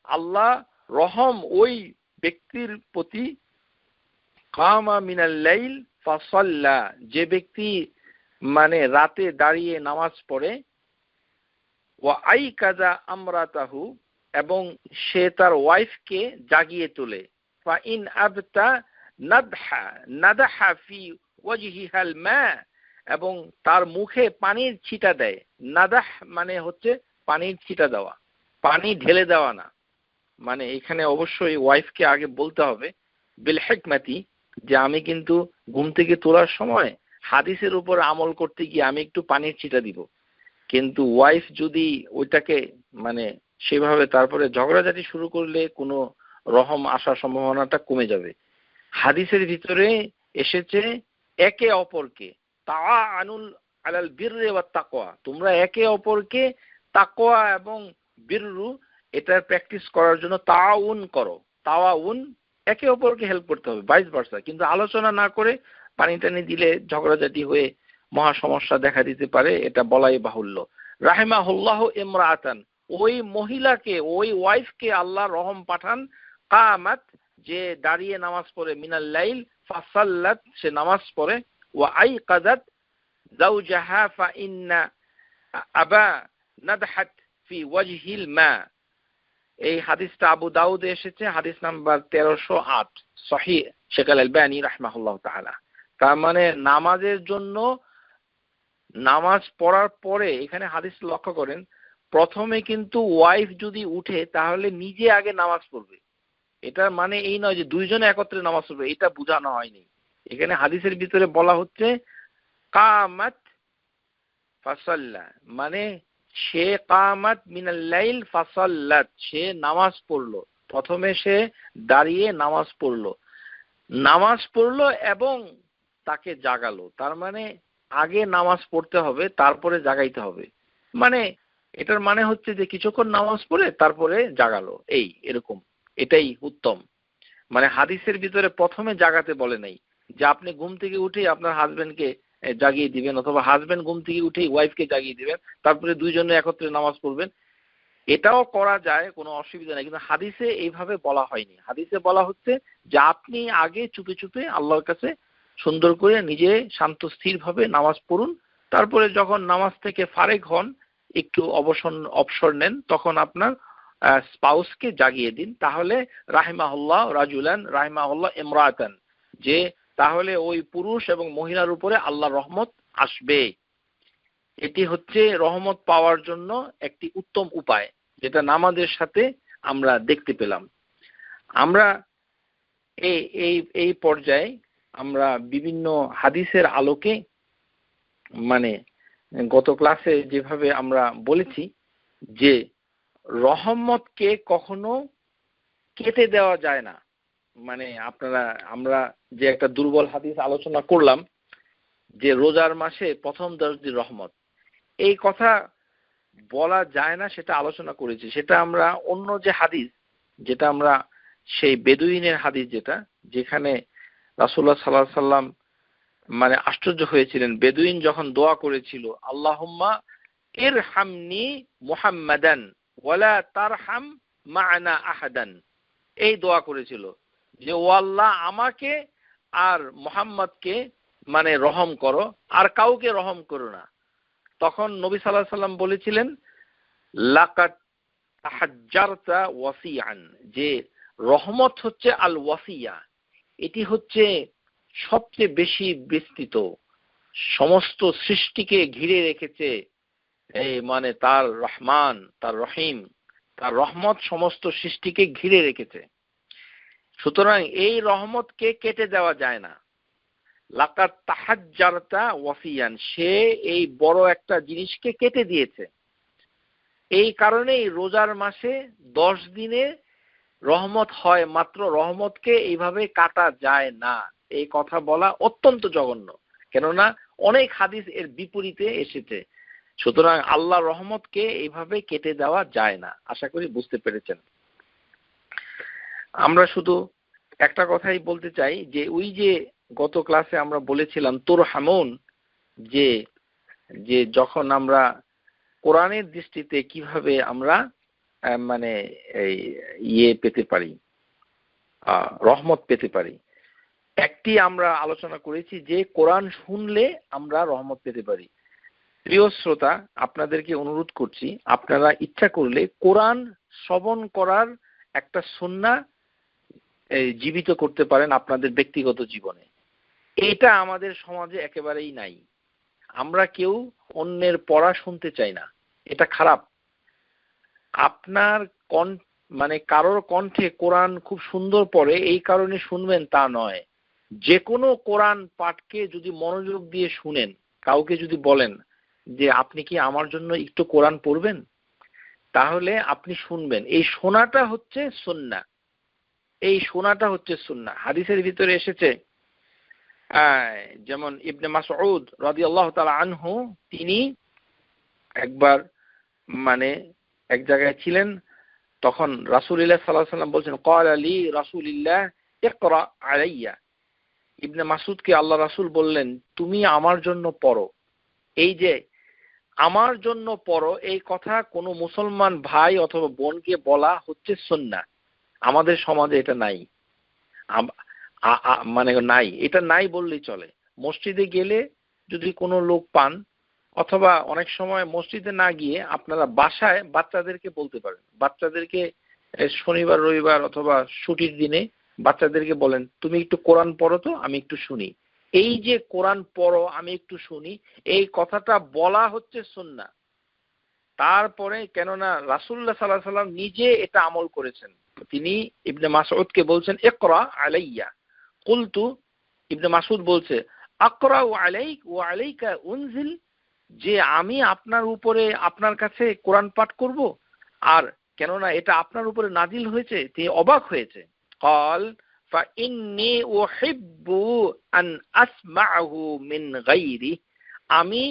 আল্লাহ রহম ওই ব্যক্তির প্রতি, কামা মিনাল লাইল ফাসাল্লা, যে ব্যক্তি রাতে দাঁড়িয়ে নামাজ পড়ে, ওয়া আইকাযা আমরাতাহু, এবং সে তার ওয়াইফকে জাগিয়ে তোলে, ফা ইন আবতা নাদহা ফি ওয়াজহিহাল মা, এবং তার মুখে পানির ছিটা দেয়। নাদাহ মানে হচ্ছে পানির ছিটা দেওয়া, পানি ঢেলে দেওয়া না। মানে এখানে অবশ্যই ওয়াইফকে আগে বলতে হবে বিল হিকমাতি, যে আমি কিন্তু ঘুম থেকে তোলার সময় হাদিসের উপর আমল করতে গিয়ে আমি একটু পানির ছিটা দিব। কিন্তু ওয়াইফ যদি ওইটাকে মানে সেভাবে তারপরে ঝগড়াঝাটি শুরু করলে কোনো রহম আসার সম্ভাবনাটা কমে যাবে। হাদিসের ভিতরে এসেছে একে অপরকে তাআনুল আলাল বিররি ওয়াত তাকওয়া, তোমরা একে অপরকে তাকওয়া এবং বিররু এটার প্র্যাকটিস করার জন্য তাআউন করো। তাআউন, একে অপরকে হেল্প করতে হবে, ভাইস ভার্সা। কিন্তু আলোচনা না করে পানি টানি দিলে ঝগড়াঝাটি হয়ে মহা সমস্যা দেখা দিতে পারে, এটা বলাই বাহুল্য। রাহিমাহুল্লাহ ইমরাআতান, ওই মহিলাকে, ওই ওয়াইফকে আল্লাহ রহম পাঠান, কামাত, যে দাঁড়িয়ে নামাজ পড়ে, মিনাল লাইল ফাসাল্লাত, সে নামাজ পড়ে, ওয়া আইকাযাত যাওজাহা ফাইন্না আবা নাদহাত ফি ওয়াজহিল মা। এই হাদিসটা আবু দাউদে এসেছে, হাদিস নাম্বার 1308, সহিহ শেখ আল আলবানী রাহমাহুল্লাহ তাআলা। তার মানে নামাজের জন্য, নামাজ পড়ার পরে এখানে হাদিস লক্ষ্য করেন, প্রথমে কিন্তু ওয়াইফ যদি উঠে তাহলে নিজে আগে নামাজ পড়বে। এটার মানে এই নয় যে দুইজনে একত্রে নামাজ পড়বে, এটা বোঝানো হয়নি। এখানে হাদিসের ভিতরে বলা হচ্ছে কামাত ফাসাল্লা, মানে সে কামাত মিনাল লাইল ফাসাল্লাত, সে নামাজ পড়লো। প্রথমে সে দাঁড়িয়ে নামাজ পড়লো, এবং তাকে জাগালো। তার মানে আগে নামাজ পড়তে হবে, তারপরে জাগাইতে হবে। মানে এটার মানে হচ্ছে যে কিছুক্ষণ নামাজ পড়ে তারপরে জাগালো, এই এরকম, এটাই উত্তম। মানে হাদিসের ভিতরে প্রথমে জাগাতে বলে নাই যে আপনি ঘুম থেকে উঠে আপনার হাজবেন্ডকে জাগিয়ে দিবেন, অথবা হাজবেন্ড ঘুম থেকে উঠে ওয়াইফকে জাগিয়ে দিবেন, তারপরে দুইজনে একত্রে নামাজ পড়বেন। এটাও করা যায়, কোনো অসুবিধা নেই, কিন্তু হাদিসে এইভাবে বলা হয়নি। হাদিসে বলা হচ্ছে যে আপনি আগে চুপে চুপে আল্লাহর কাছে সুন্দর করে নিজে শান্ত স্থির ভাবে নামাজ পড়ুন, তারপরে যখন নামাজ থেকে ফারেক হন, একটু অবসর নেন, তখন আপনার স্পাউসকে জাগিয়ে দিন। তাহলে রাহিমাহুল্লাহ রাজুলান রাহিমাহুল্লাহ ইমরাতান, যে তাহলে ওই পুরুষ এবং মহিলার উপরে আল্লাহর রহমত আসবে। এটি হচ্ছে রহমত পাওয়ার জন্য একটি উত্তম উপায়, যেটা নামাজের সাথে আমরা দেখতে পেলাম। আমরা এই পর্যায়ে আমরা বিভিন্ন হাদিসের আলোকে, মানে গত ক্লাসে যেভাবে আমরা বলেছি যে রহমতকে কখনো কেটে দেওয়া যায় না। মানে আমরা যে একটা দুর্বল হাদিস আলোচনা করলাম যে রোজার মাসে প্রথম 10 দিন রহমত, এই কথা বলা যায় না, সেটা আলোচনা করেছি। সেটা আমরা অন্য যে হাদিস, যেটা আমরা সেই বেদুইনের হাদিস, যেখানে রাসূলুল্লাহ সাল্লাল্লাহু আলাইহি সাল্লাম মানে আশ্চর্য হয়েছিলেন, বেদুইন যখন দোয়া করেছিল আল্লাহুম্মা ইরহামনি মুহাম্মাদান ওয়ালা তারহাম মা'না আহাদান, এই দোয়া করেছিল যে ও আল্লাহ আমাকে আর মুহাম্মদকে মানে রহম করো, আর কাউকে রহম করো না। তখন নবী সাল্লাল্লাহু আলাইহি সাল্লাম বলেছিলেন লাকাদ তাহাজ্জারতা ওয়াসিআন, যে রহমত হচ্ছে আল ওয়াসিয়া, এটি হচ্ছে সবচেয়ে বেশি বিস্তৃত, সমস্ত সৃষ্টিকে ঘিরে রেখেছে। এই মানে তার রহমান, তার রহিম, তার রহমত সমস্ত সৃষ্টিকে ঘিরে রেখেছে। সুতরাং এই রহমতকে কেটে দেওয়া যায় না। লাকাদ তাহাজ্জারতা ওয়াসিয়ান, সে এই বড় একটা জিনিসকে কেটে দিয়েছে। এই কারণেই রোজার মাসে 10 দিনে রহমত হয় মাত্র, রহমতকে এইভাবে কাটা যায় না, এই কথা বলা অত্যন্ত জঘন্য, কেননা অনেক হাদিস এর বিপরীতে এসেছে। সুতরাং আল্লাহ রহমতকে এইভাবে কেটে দেওয়া যায় না। আশা করি বুঝতে পেরেছেন। আমরা শুধু একটা কথাই বলতে চাই যে ওই যে গত ক্লাসে আমরা বলেছিলাম তুরহামুন, যে যে যখন আমরা কোরআনের দৃষ্টিতে কিভাবে আমরা মানে এই পেতে পারি, রহমত পেতে পারি। একটি আমরা আলোচনা করেছি যে কোরআন শুনলে আমরা রহমত পেতে পারি। প্রিয় শ্রোতা, আপনাদেরকে অনুরোধ করছি, আপনারা ইচ্ছা করলে কোরআন শ্রবণ করার একটা সুন্নাহ জীবিত করতে পারেন আপনাদের ব্যক্তিগত জীবনে। এটা আমাদের সমাজে একেবারেই নাই। আমরা কেউ অন্যের পড়া শুনতে চাই না, এটা খারাপ। আপনার মানে কারোর কণ্ঠে কোরআন খুব সুন্দর পড়ে এই কারণে শুনবেন তা নয়। যে কোনো কোরআন পাঠকে যদি মনোযোগ দিয়ে শুনেন, কাউকে যদি বলেন যে আপনি কি আমার জন্য একটু কোরআন পড়বেন, তাহলে আপনি শুনবেন। এই শোনাটা হচ্ছে সুন্নাহ, এই শোনাটা হচ্ছে সুন্নাহ। হাদিসের ভিতরে এসেছে, যেমন ইবনে মাসউদ রাদিয়াল্লাহু তাআলা আনহু, তিনি একবার মানে এক জায়গায় ছিলেন, তখন রাসূলুল্লাহ সাল্লাল্লাহু আলাইহি ওয়াসাল্লাম বলছেন, ক্বালা লি রাসূলুল্লাহ ইকরা আলাইয়া। ইবনে মাসউদকে আল্লাহ রাসূল বললেন, তুমি আমার জন্য পড়ো। এই যে আমার জন্য পড়ো, এই কথা কোনো মুসলমান ভাই অথবা বোনকে বলা হচ্ছে সুন্নাহ। আমাদের সমাজে এটা নাই, মানে নাই, এটা নাই বললেই চলে। মসজিদে গেলে যদি কোনো লোক পান, অথবা অনেক সময় মসজিদে না গিয়ে আপনারা বাসায় বাচ্চাদেরকে বলতে পারেন। বাচ্চাদেরকে শনিবার রবিবার অথবা ছুটির দিনে বাচ্চাদেরকে বলেন, তুমি একটু কোরআন পড়ো তো, আমি একটু শুনি। এই যে কোরআন পড়ো, আমি একটু শুনি, এই কথাটা বলা হচ্ছে সুন্নাহ। তারপরে কেননা রাসূলুল্লাহ সাল্লাল্লাহু আলাইহি ওয়াসাল্লাম নিজে এটা আমল করেছেন। তিনি ইবনে মাসউদকে বলছেন, ইকরা আলাইয়া। কুলতু, ইবনে মাসউদ বলছে, আকরাউ আলাইক ওয়া আলাইকা উনজিল, যে আমি আপনার উপরে, আপনার কাছে কোরআন পাঠ করব, আর কেননা এটা আপনার উপরে নাজিল হয়েছে। তিনি অবাক হয়েছে। ক্বাল ফা ইন্নী উহিব্বু আন আসমা'হু মিন গায়রি, আমি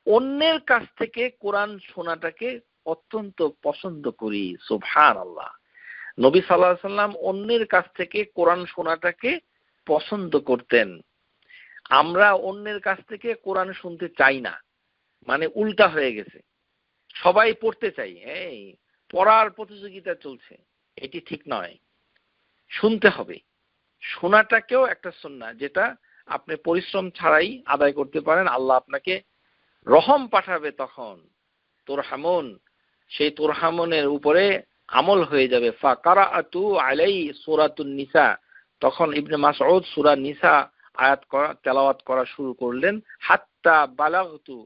অন্যের কাছ থেকে কোরআন শোনাটাকে অত্যন্ত পছন্দ করি। সুবহানাল্লাহ। নবী সাল্লাল্লাহু আলাইহি ওয়াসাল্লাম অন্যের কাছ থেকে কোরআন শোনাটাকে পছন্দ করতেন। আমরা অন্যের কাছ থেকে কোরআন শুনতে চাই না, মানে উল্টা হয়ে গেছে। সবাই পড়তে চাই, এই পড়ার প্রতিযোগিতা চলছে, এটি ঠিক নয়। শুনতে হবে। শোনাটাকেও একটা সুন্নাহ, যেটা আপনি পরিশ্রম ছাড়াই আদায় করতে পারেন। আল্লাহ আপনাকে রহম পাঠাবে, তখন তুরহামুন, সেই তুরহামুনের উপরে আমল হয়ে যাবে। ফাকারাতু আলাই সূরাতুন নিসা, তখন ইবনে মাসউদ সূরা নিসা আয়াত তেলাওয়াত করা শুরু করলেন। হাত্তা বালাগতু,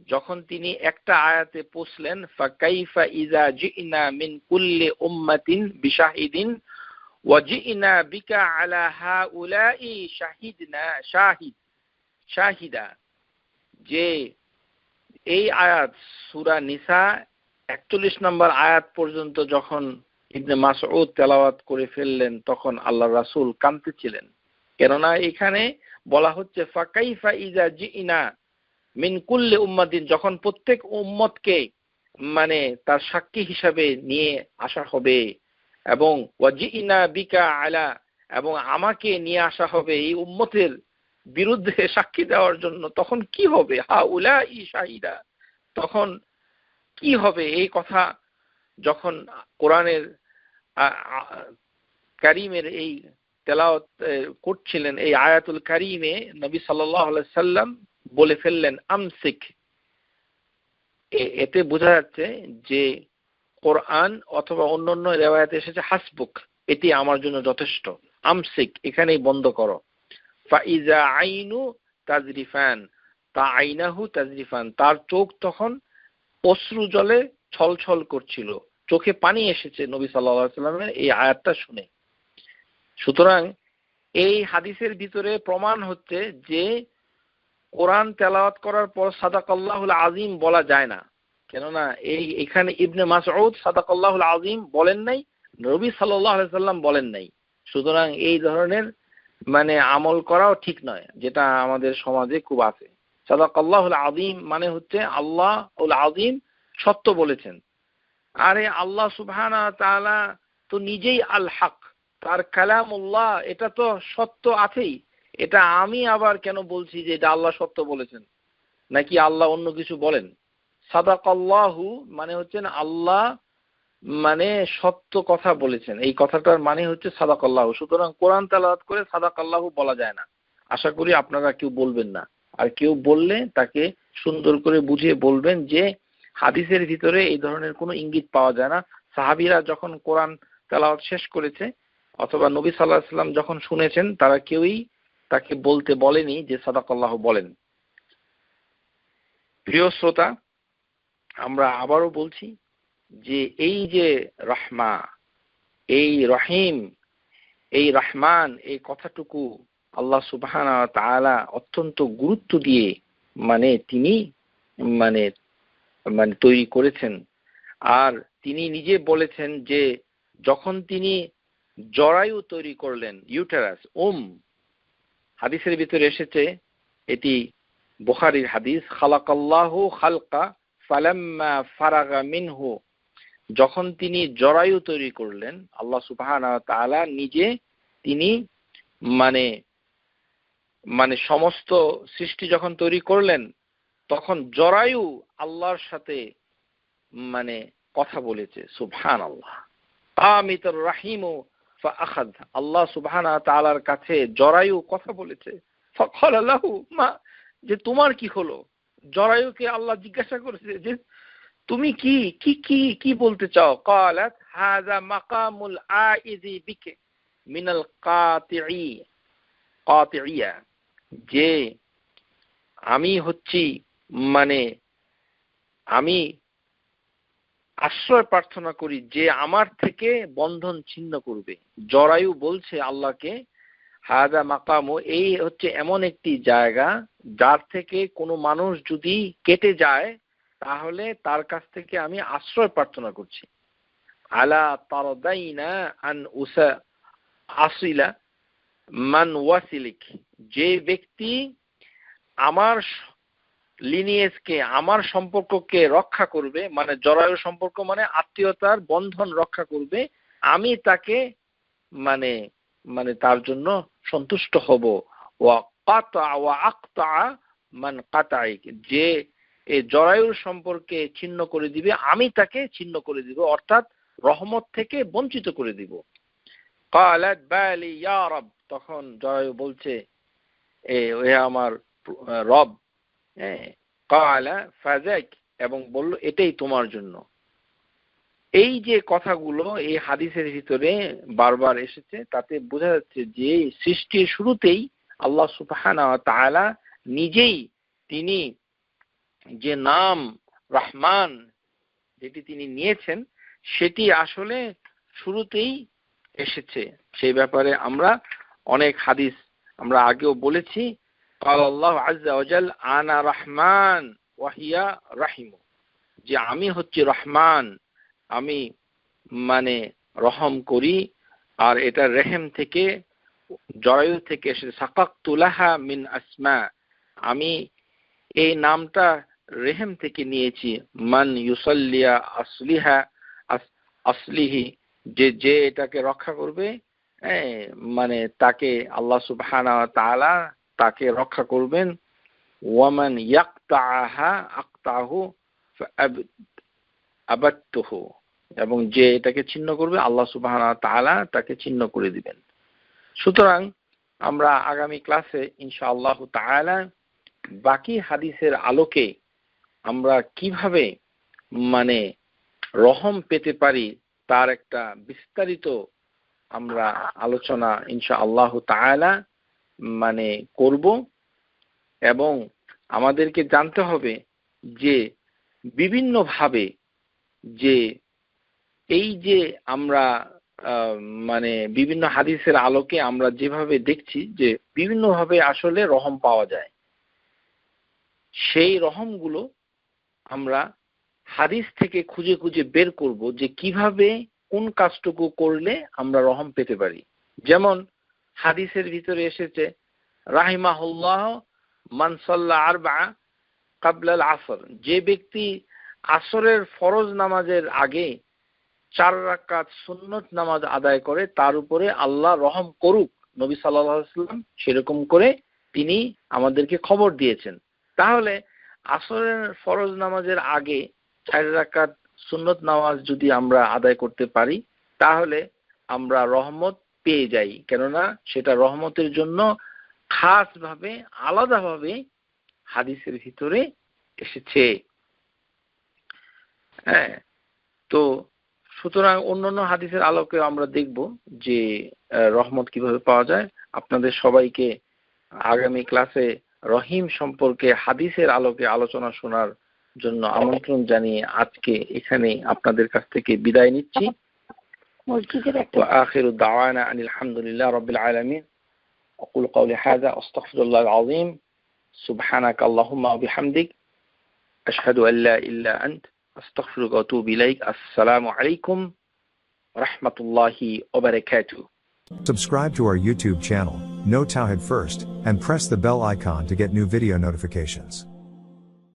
যখন তিনি একটা আয়াতে পৌঁছলেন, ফাকাইফা ইযা জিনা মিন কুল্লি উম্মাতিন বিশাহিদিন ওয়া জিনা বিকা আলা হাউলাই শাহিদা, যে এই আয়াত সূরা নিসা ৪১ নম্বর আয়াত পর্যন্ত যখন ইবনে মাসউদ তেলাওয়াত করে ফেললেন, তখন আল্লাহর রাসূল কাঁদতেছিলেন। কেননা এখানে বলা হচ্ছে ফাকাইফা ইযা জিনা মিন কুল্লি উম্মাতিন, যখন প্রত্যেক উম্মতকে মানে তার সাক্ষী হিসাবে নিয়ে আসা হবে, এবং ওয়াজিনা বিকা আলা, এবং আমাকে নিয়ে আসা হবে এই উম্মতের বিরুদ্ধে সাক্ষী দেওয়ার জন্য, তখন কি হবে? হাউলাই শাহিদা, তখন কি হবে? এই কথা যখন কোরআনের কারীমের এই তেলাওয়াত করছিলেন, এই আয়াতুল কারীমে নবী সাল্লাল্লাহু আলাইহি সাল্লাম বলে ফেললেন আমসিক। এতে বোঝা যাচ্ছে যে কোরআন অথবা অন্যান্য রিওয়ায়াতে এসেছে হাসবুক, এটি আমার জন্য যথেষ্ট। আমসিক, এখানেই বন্ধ করো। ফাইজা আইনু তাজরিফান, তা আইনাহু তাজরিফান, তার চোখ তখন অশ্রু জলে ছলছল করছিল, চোখে পানি এসেছে নবী সাল্লাল্লাহু আলাইহি ওয়াসাল্লামের এই আয়াতটা শুনে। সুতরাং এই হাদিসের ভিতরে প্রমাণ হচ্ছে যে কোরআন তেলাওয়াত করার পর সাদাকাল্লাহুল আযীম বলা যায় না। কেননা এখানে ইবনে মাসউদ সাদাকাল্লাহুল আযীম বলেন নাই, নবী সাল্লাল্লাহু আলাইহি ওয়াসাল্লাম বলেন নাই। সুতরাং এই ধরনের মানে আমল করাও ঠিক নয়, যেটা আমাদের সমাজে খুব আছে। সাদাকাল্লাহুল আযীম মানে হচ্ছে আল্লাহুল আযীম সত্য বলেছেন। আরে আল্লাহ সুবহানাহু ওয়া তাআলা তো নিজেই আল হক, তার কালামুল্লাহ, এটা তো সত্য আছেই। এটা আমি আবার কেন বলছি যে এটা আল্লাহ সত্য বলেছেন, নাকি আল্লাহ অন্য কিছু বলেন? সাদাকাল্লাহু মানে হচ্ছেন আল্লাহ মানে সত্য কথা বলেছেন, এই কথাটার মানে হচ্ছে সাদাকাল্লাহু। সুতরাং কোরআন তেলাওয়াত করে সাদাকাল্লাহু বলা যায় না। আশা করি আপনারা কেউ বলবেন না, আর কেউ বললে তাকে সুন্দর করে বুঝিয়ে বলবেন যে হাদিসের ভিতরে এই ধরনের কোনো ইঙ্গিত পাওয়া যায় না। সাহাবীরা যখন কোরআন তেলাওয়াত শেষ করেছে অথবা নবী সাল্লাল্লাহু আলাইহি ওয়াসাল্লাম যখন শুনেছেন, তারা কেউই তাকে বলতে বলেনি যে সাদাকাল্লাহ বলেন। প্রিয় শ্রোতা, আমরা আবারও বলছি যে এই যে রহমা, এই রহিম, এই রহমান, এই কথাটুকু আল্লাহ সুবহানাহু ওয়া তাআলা অত্যন্ত গুরুত্ব দিয়ে তিনি মানে মানে তৈরি করেছেন। আর তিনি নিজে বলেছেন যে যখন তিনি জরায়ু তৈরি করলেন, ইউটেরাস, হাদিসের ভিতরে এসেছে, এটি বুখারীর হাদিস, খালাকাল্লাহু খালকা ফালাম্মা ফারাগা মিনহু, যখন তিনি জরায়ু তৈরি করলেন, আল্লাহ সুবহানাহু ওয়া তাআলা নিজে তিনি সমস্ত সৃষ্টি যখন তৈরি করলেন, তখন জরায়ু আল্লাহর সাথে কথা বলেছে। সুবহানাল্লাহ। আমিতুর রাহিমু ফাআখায, আল্লাহ সুবহানাহু ওয়া তাআলার কাছে জরায়ু কথা বলেছে। ফাকালা লাহু মা, যে তোমার কি হলো? জরায়ুকে আল্লাহ জিজ্ঞাসা করেছে যে তুমি কি কি কি কি বলতে চাও? ক্বালাত হাযা মাকামুল আইযি বিকে মিনাল কাতিইয়া, যে আমি হচ্ছি আমি আশ্রয় প্রার্থনা করি যে আমার থেকে বন্ধন ছিন্ন করবে। জরায়ু বলছে আল্লাহকে, হাযা মাকামু, এই হচ্ছে এমন একটি জায়গা যার থেকে কোনো মানুষ যদি কেটে যায় তাহলে তার কাছ থেকে আমি আশ্রয় প্রার্থনা করছি। আলা তারদাইনা আন আসিলা মান ওয়াসিলিক, যে ব্যক্তি আমার লিনিয়েজকে, আমার সম্পর্ককে রক্ষা করবে, জরায়ু সম্পর্ক আত্মীয়তার বন্ধন রক্ষা করবে, আমি তাকে তার জন্য সন্তুষ্ট হব। ওয়া কাতা ওয়া আকতা মান কাতাইক, যে এই জরায়ুর সম্পর্কে ছিন্ন করে দিবে আমি তাকে ছিন্ন করে দিব, অর্থাৎ রহমত থেকে বঞ্চিত করে দিব। ক্বালাত বালি ইয়া রব, তখন জরায়ু বলছে হে আমার রব। ক্বালা ফাযাক, এবং বলল এটাই তোমার জন্য। এই যে কথাগুলো এই হাদিসের ভিতরে বারবার এসেছে, তাতে বোঝা যাচ্ছে যে সৃষ্টির শুরুতেই আল্লাহ সুবহানাহু ওয়া তাআলা নিজেই তিনি যে নাম রহমান যেটি তিনি নিয়েছেন সেটি আসলে শুরুতেই এসেছে। সেই ব্যাপারে আমরা অনেক হাদিস আমরা আগেও বলেছি। قال الله عز وجل আনা রহমান ওয়া হিয়া রাহিম, যে আমি হচ্ছি রহমান, আমি রহম করি, আর এটা রেহেম থেকে, জরায়ু থেকে এসেছে। সাকাকতু লাহা মিন আসমা, আমি এই নামটা রেহেম থেকে নিয়েছি। মান ইউসাল্লিয়া আসলিহা আসলিহি, যে এটাকে রক্ষা করবে, তাকে আল্লাহ সুবহানাহু ওয়া তাআলা তাকে রক্ষা করবেন। ওয়ামান ইয়াকতাহা আকতাহু আবাদতুহু, এবং যে এটাকে ছিন্ন করবে আল্লাহ সুবহানাহু ওয়া তাআলা তাকে ছিন্ন করে দিবেন। সুতরাং আমরা আগামী ক্লাসে ইনশাআল্লাহ তাআলা বাকি হাদিসের আলোকে আমরা কিভাবে রহম পেতে পারি তার একটা বিস্তারিত আমরা আলোচনা ইনশাআল্লাহ তাআলা করব। এবং আমাদেরকে জানতে হবে যে বিভিন্নভাবে যে এই যে আমরা বিভিন্ন হাদিসের আলোকে আমরা যেভাবে দেখছি যে বিভিন্নভাবে আসলে রহম পাওয়া যায়, সেই রহমগুলো আমরা হাদিস থেকে খুঁজে খুঁজে বের করব যে কিভাবে কোন কাজটুকু করলে আমরা রহম পেতে পারি। যেমন হাদিসের ভিতরে এসেছে রাহিমাহুল্লাহ মান সাল্লা আরবা ক্বাবলা আল আসর, যে ব্যক্তি আসরের ফরজ নামাজের আগে 4 রাকাত সুন্নত নামাজ আদায় করে তার উপরে আল্লাহ রহম করুক। নবী সাল্লাল্লাহু আলাইহি ওয়াসাল্লাম সেরকম করে তিনি আমাদেরকে খবর দিয়েছেন। তাহলে আসরের ফরজ নামাজের আগে 4 রাকাত সুন্নত নামাজ যদি আমরা আদায় করতে পারি তাহলে আমরা রহমত পেয়ে যাই, কেননা সেটা রহমতের জন্য খাসভাবে আলাদাভাবে হাদিসের ভিতরে এসেছে। তো সুতরাং অন্যান্য হাদিসের আলোকে আমরা দেখব যে রহমত কিভাবে পাওয়া যায়। আপনাদের সবাইকে আগামী ক্লাসে রহিম সম্পর্কে হাদিসের আলোকে আলোচনা শোনার জন্য আমন্ত্রণ জানিয়ে আজকে এখানে আপনাদের কাছ থেকে বিদায় নিচ্ছি। ওয়া আখিরু দাওয়ানা আনিল হামদুলিল্লাহি রাব্বিল আলামিন। أقول قولي هذا أستغفر الله العظيم سبحانك اللهم وبحمدك أشهد أن لا إله إلا أنت أستغفرك وأتوب إليك. السلام عليكم ورحمة الله وبركاته. Subscribe to our YouTube channel, Know Tawhid First, and press the bell icon to get new video notifications.